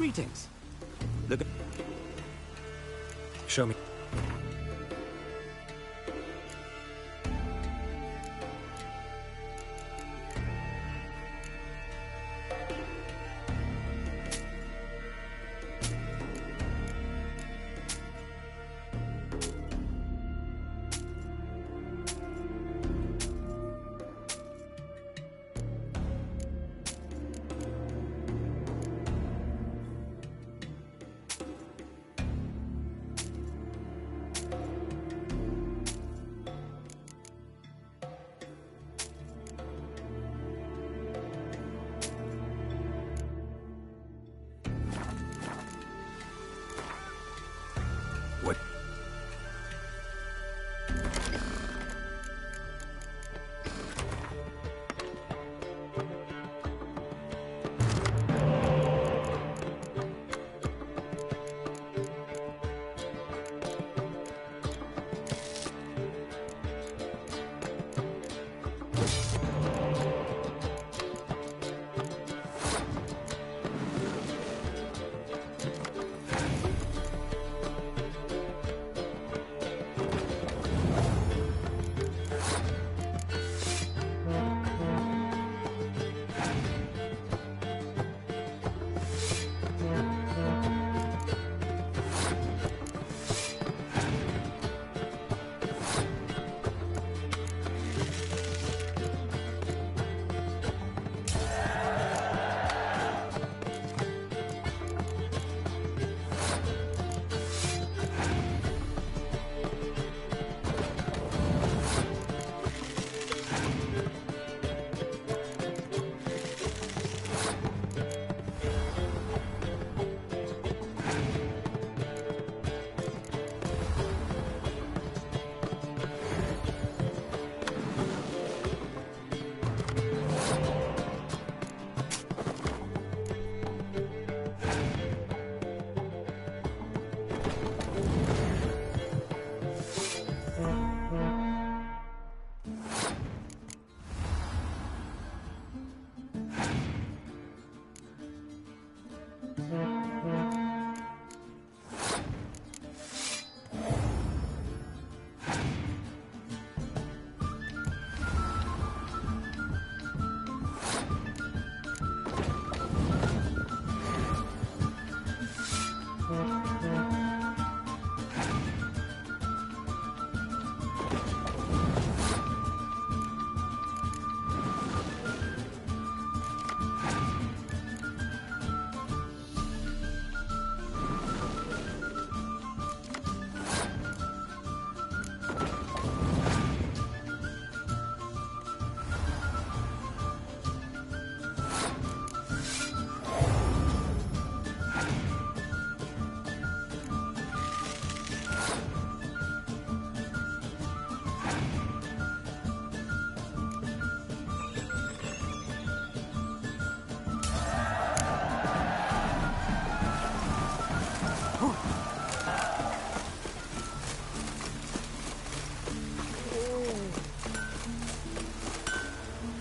Greetings. Look at... Show me. What?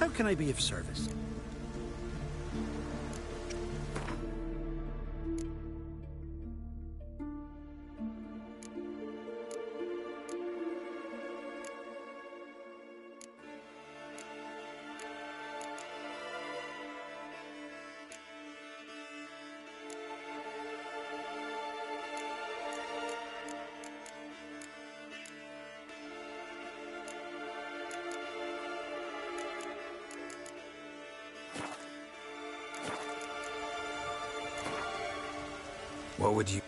How can I be of service? What would you...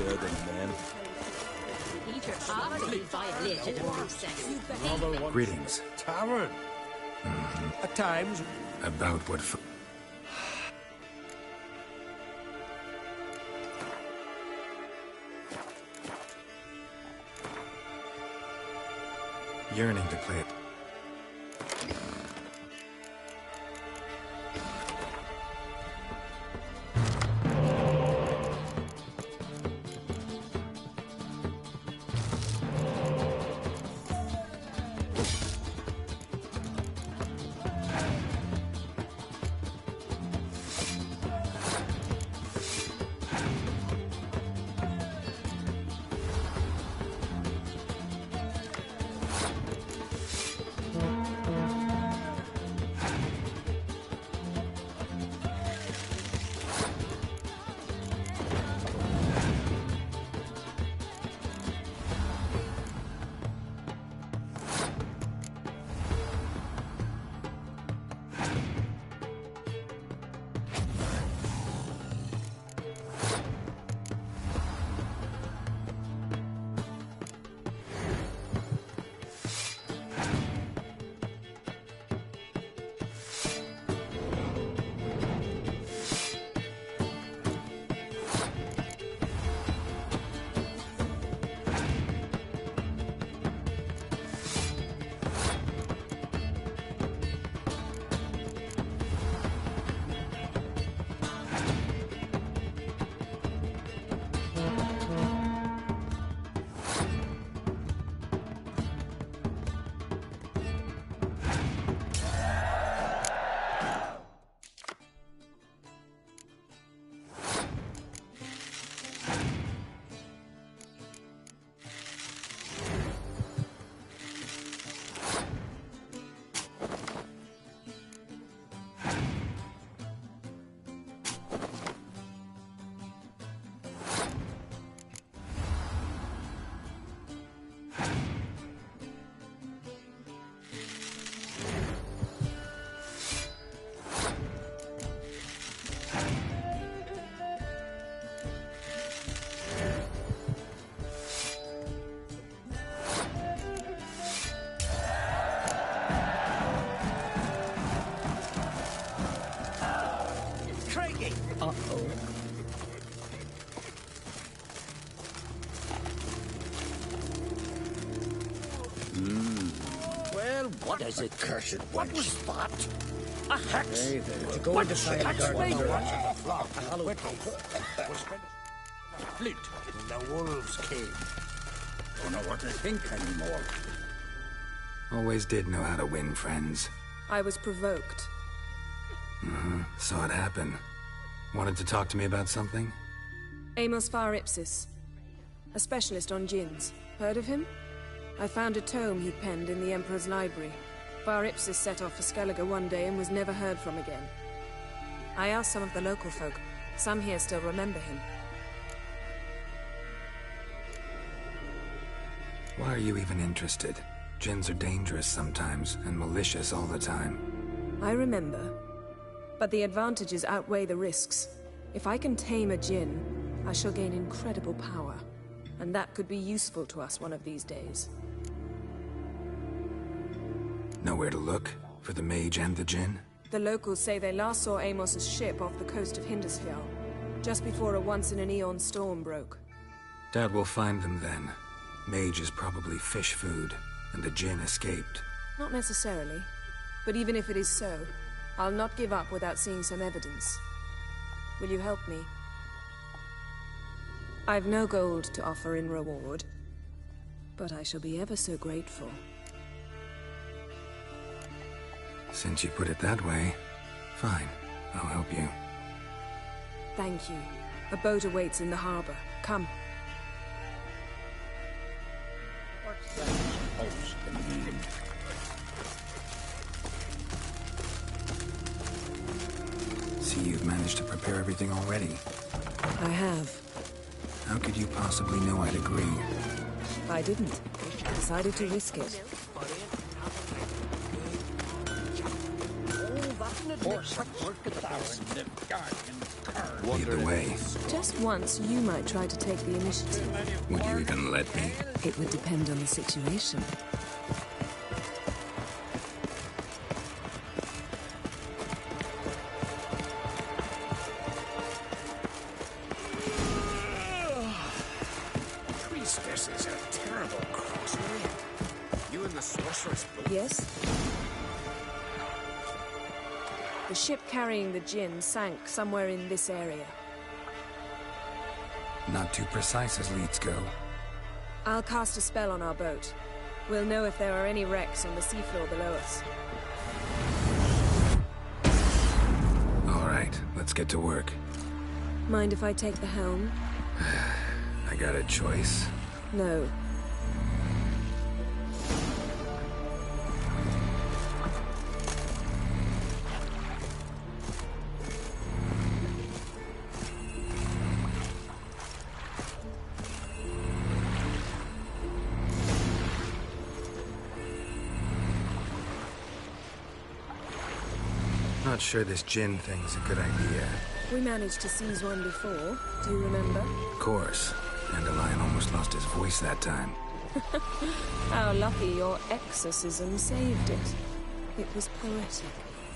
dead and men. Peter utterly violated her sex. Greetings. Tavern. At times. About what yearning to play it. Well, what is it? Cursed What wench. was that? A hex? Hey there. To go What inside the hex garden made? and watch the flock. Flint when the wolves came. Don't know what to think anymore. Always did know how to win friends. I was provoked. Saw it happen. Wanted to talk to me about something? Amos Far Ipsis. A specialist on djinns. Heard of him? I found a tome he'd penned in the Emperor's library. Far Ipsis set off for Skellige one day and was never heard from again. I asked some of the local folk. Some here still remember him. Why are you even interested? Djinns are dangerous sometimes, and malicious all the time. I remember. But the advantages outweigh the risks. If I can tame a djinn, I shall gain incredible power. And that could be useful to us one of these days. Nowhere to look? For the mage and the djinn? The locals say they last saw Amos's ship off the coast of Hindusfjall, just before a once-in-an-eon storm broke. Doubt we'll find them then. Mage is probably fish food, and the djinn escaped. Not necessarily. But even if it is so, I'll not give up without seeing some evidence. Will you help me? I've no gold to offer in reward, but I shall be ever so grateful. Since you put it that way, fine. I'll help you. Thank you. A boat awaits in the harbor. Come. What's that supposed to mean? See, you've managed to prepare everything already. I have. How could you possibly know I'd agree? I didn't. Decided to risk it. Horse work at the house in the garden. Lead the way. Just once, you might try to take the initiative. Would you even let me? It would depend on the situation. Priestess is a terrible crossway. You and the sorceress both. Yes? The ship carrying the Jinn sank somewhere in this area. Not too precise as leads go. I'll cast a spell on our boat. We'll know if there are any wrecks on the seafloor below us. All right, let's get to work. Mind if I take the helm? I got a choice. No. Not sure this Jinn thing's a good idea. We managed to seize one before. Do you remember? Of course. Dandelion almost lost his voice that time. How lucky your exorcism saved it. It was poetic.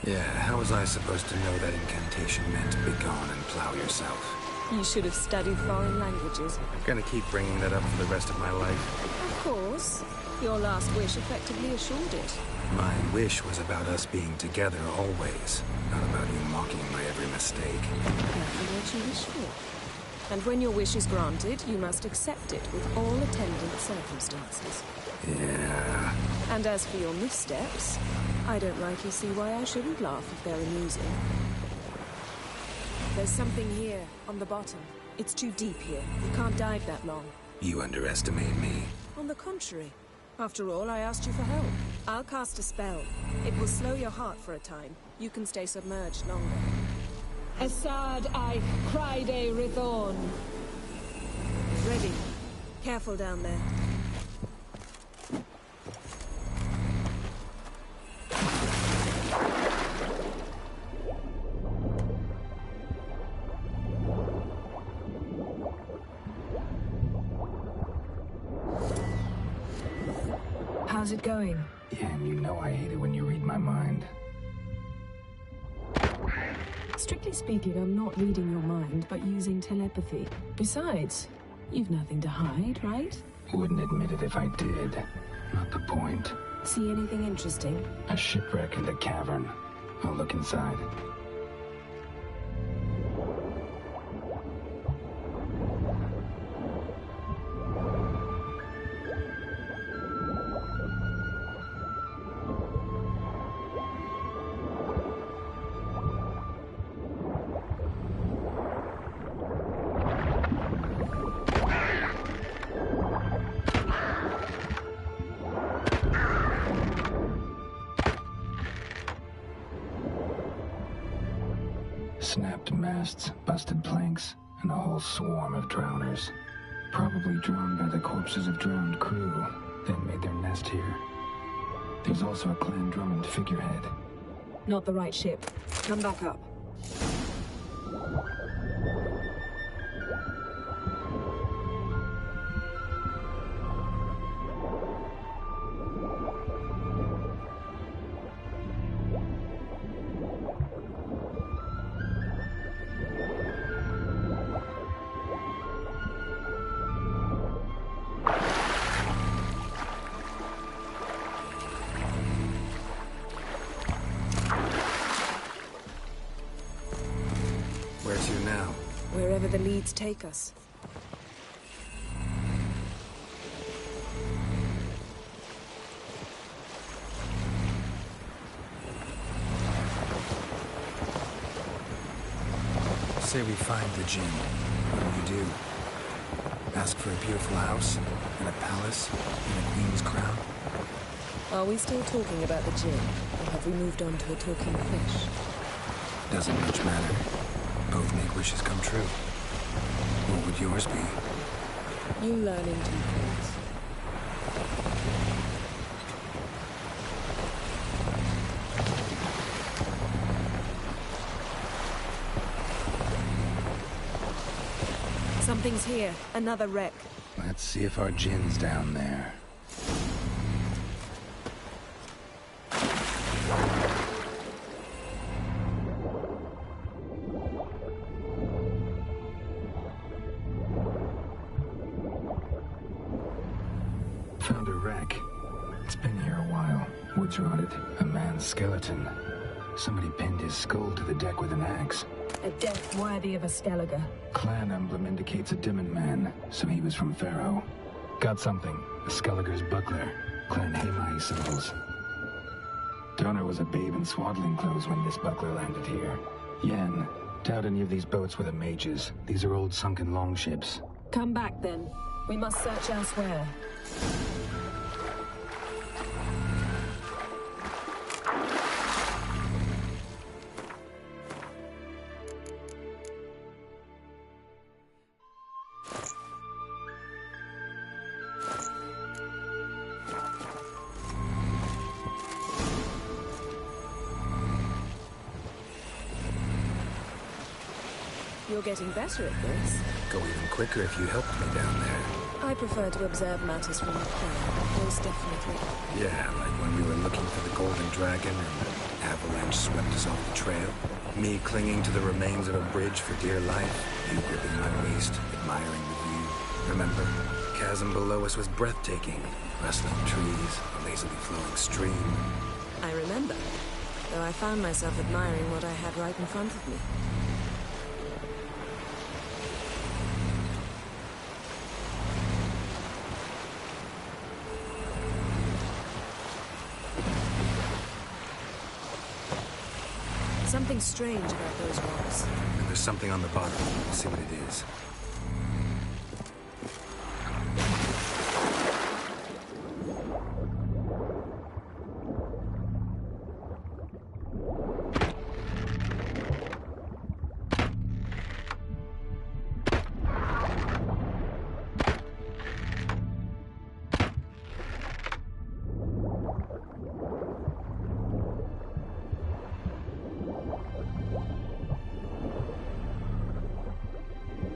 Yeah, how was I supposed to know that incantation meant begone and plow yourself? You should have studied foreign languages. Gonna keep bringing that up for the rest of my life. Of course. Your last wish effectively assured it. My wish was about us being together always, not about you mocking my every mistake. Careful what you wish for. And when your wish is granted, you must accept it with all attendant circumstances. Yeah. And as for your missteps, I don't rightly see why I shouldn't laugh if they're amusing. There's something here, on the bottom. It's too deep here. You can't dive that long. You underestimate me. On the contrary. After all, I asked you for help. I'll cast a spell. It will slow your heart for a time. You can stay submerged longer. Assad I Criede Rithorn. Ready. Careful down there. How's it going? Yeah, and you know I hate it when you read my mind. Strictly speaking, I'm not reading your mind, but using telepathy. Besides, you've nothing to hide, right? Wouldn't admit it if I did. Not the point. See anything interesting? A shipwreck and a cavern. I'll look inside. Snapped masts, busted planks, and a whole swarm of drowners. Probably drowned by the corpses of drowned crew, then made their nest here. There's also a Clan Drummond figurehead. Not the right ship. Come back up. Where to now? Wherever the leads take us. Say we find the Jinn. What do? Ask for a beautiful house, and a palace, and a queen's crown? Are we still talking about the Jinn, or have we moved on to a talking fish? Doesn't much matter. Both make wishes come true. What would yours be? You learn in due course. Something's here. Another wreck. Let's see if our Jin's down there. Found a wreck. It's been here a while. Wood's rotted. A man's skeleton. Somebody pinned his skull to the deck with an axe. A death worthy of a Skellige. Clan emblem indicates a Dimmen man, so he was from Pharaoh. Got something. A Skellige's buckler. Clan Hemai symbols. Donor was a babe in swaddling clothes when this buckler landed here. Yen, doubt any of these boats were the mages. These are old sunken longships. Come back then. We must search elsewhere. You're getting better at this. Go even quicker if you helped me down there. I prefer to observe matters from afar, most definitely. Yeah, like when we were looking for the Golden Dragon and the avalanche swept us off the trail. Me clinging to the remains of a bridge for dear life. You gripping my waist, admiring the view. Remember, the chasm below us was breathtaking. Rustling trees, a lazily flowing stream. I remember, though I found myself admiring what I had right in front of me. Something strange about those rocks. And there's something on the bottom. We'll see what it is.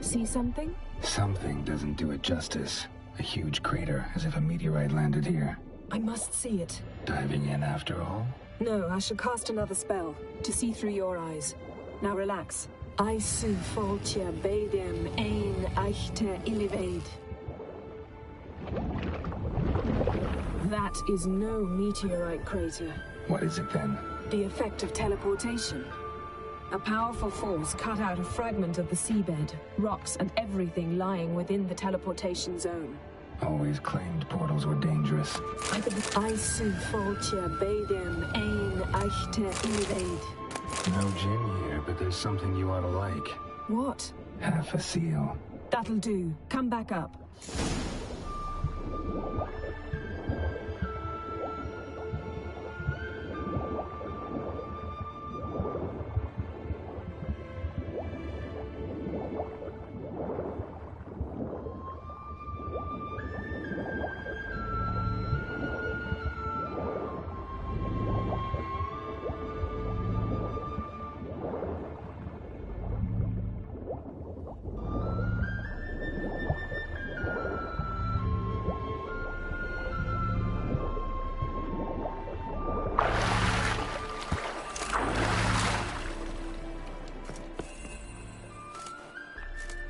See something? Something doesn't do it justice. A huge crater, as if a meteorite landed here. I must see it. Diving in after all? No, I shall cast another spell, to see through your eyes. Now relax. Aisu foltja beidem ein eichte iliveid. That is no meteorite crater. What is it then? The effect of teleportation. A powerful force cut out a fragment of the seabed, rocks and everything lying within the teleportation zone. Always claimed portals were dangerous. Aisu foltja beidem ein eichte iliveid. No Jin here, but there's something you ought to like. What? Half a seal. That'll do. Come back up.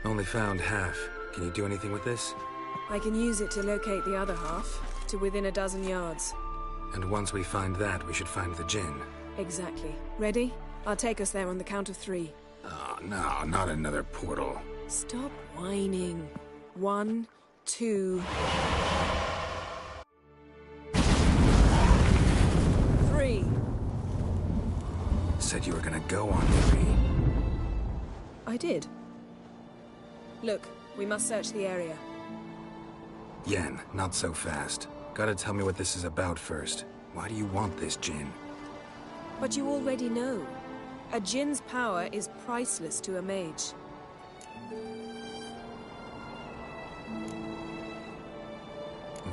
Only found half. Can you do anything with this? I can use it to locate the other half, to within a dozen yards. And once we find that, we should find the Jinn. Exactly. Ready? I'll take us there on the count of 3. Oh, no, not another portal. Stop whining. 1, 2... 3. Said you were gonna go on 3. I did. Look, we must search the area. Yen, not so fast. Gotta tell me what this is about first. Why do you want this Jinn? But you already know. A Jinn's power is priceless to a mage.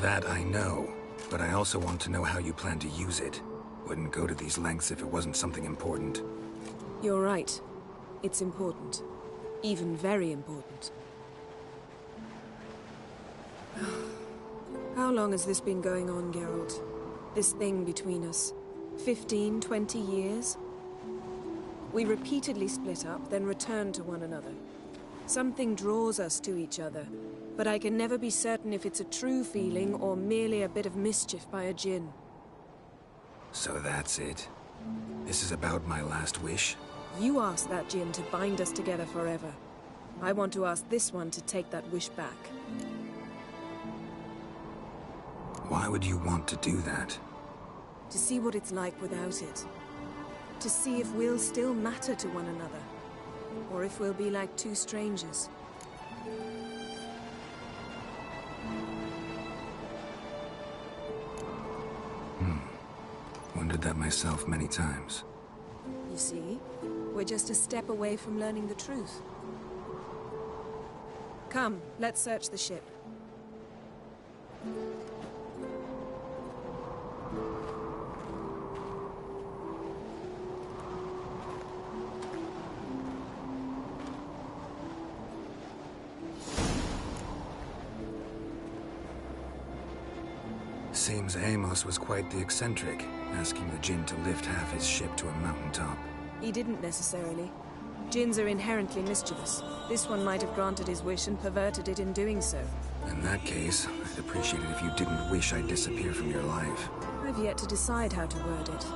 That I know, but I also want to know how you plan to use it. Wouldn't go to these lengths if it wasn't something important. You're right. It's important. Even very important. How long has this been going on, Geralt? This thing between us? 15, 20 years? We repeatedly split up, then returned to one another. Something draws us to each other, but I can never be certain if it's a true feeling or merely a bit of mischief by a djinn. So that's it? This is about my last wish? You asked that djinn to bind us together forever. I want to ask this one to take that wish back. Why would you want to do that? To see what it's like without it. To see if we'll still matter to one another. Or if we'll be like two strangers. Wondered that myself many times. You see, we're just a step away from learning the truth. Come, let's search the ship. Seems Amos was quite the eccentric, asking the djinn to lift half his ship to a mountaintop. He didn't necessarily. Djinns are inherently mischievous. This one might have granted his wish and perverted it in doing so. In that case, I'd appreciate it if you didn't wish I'd disappear from your life. I've yet to decide how to word it.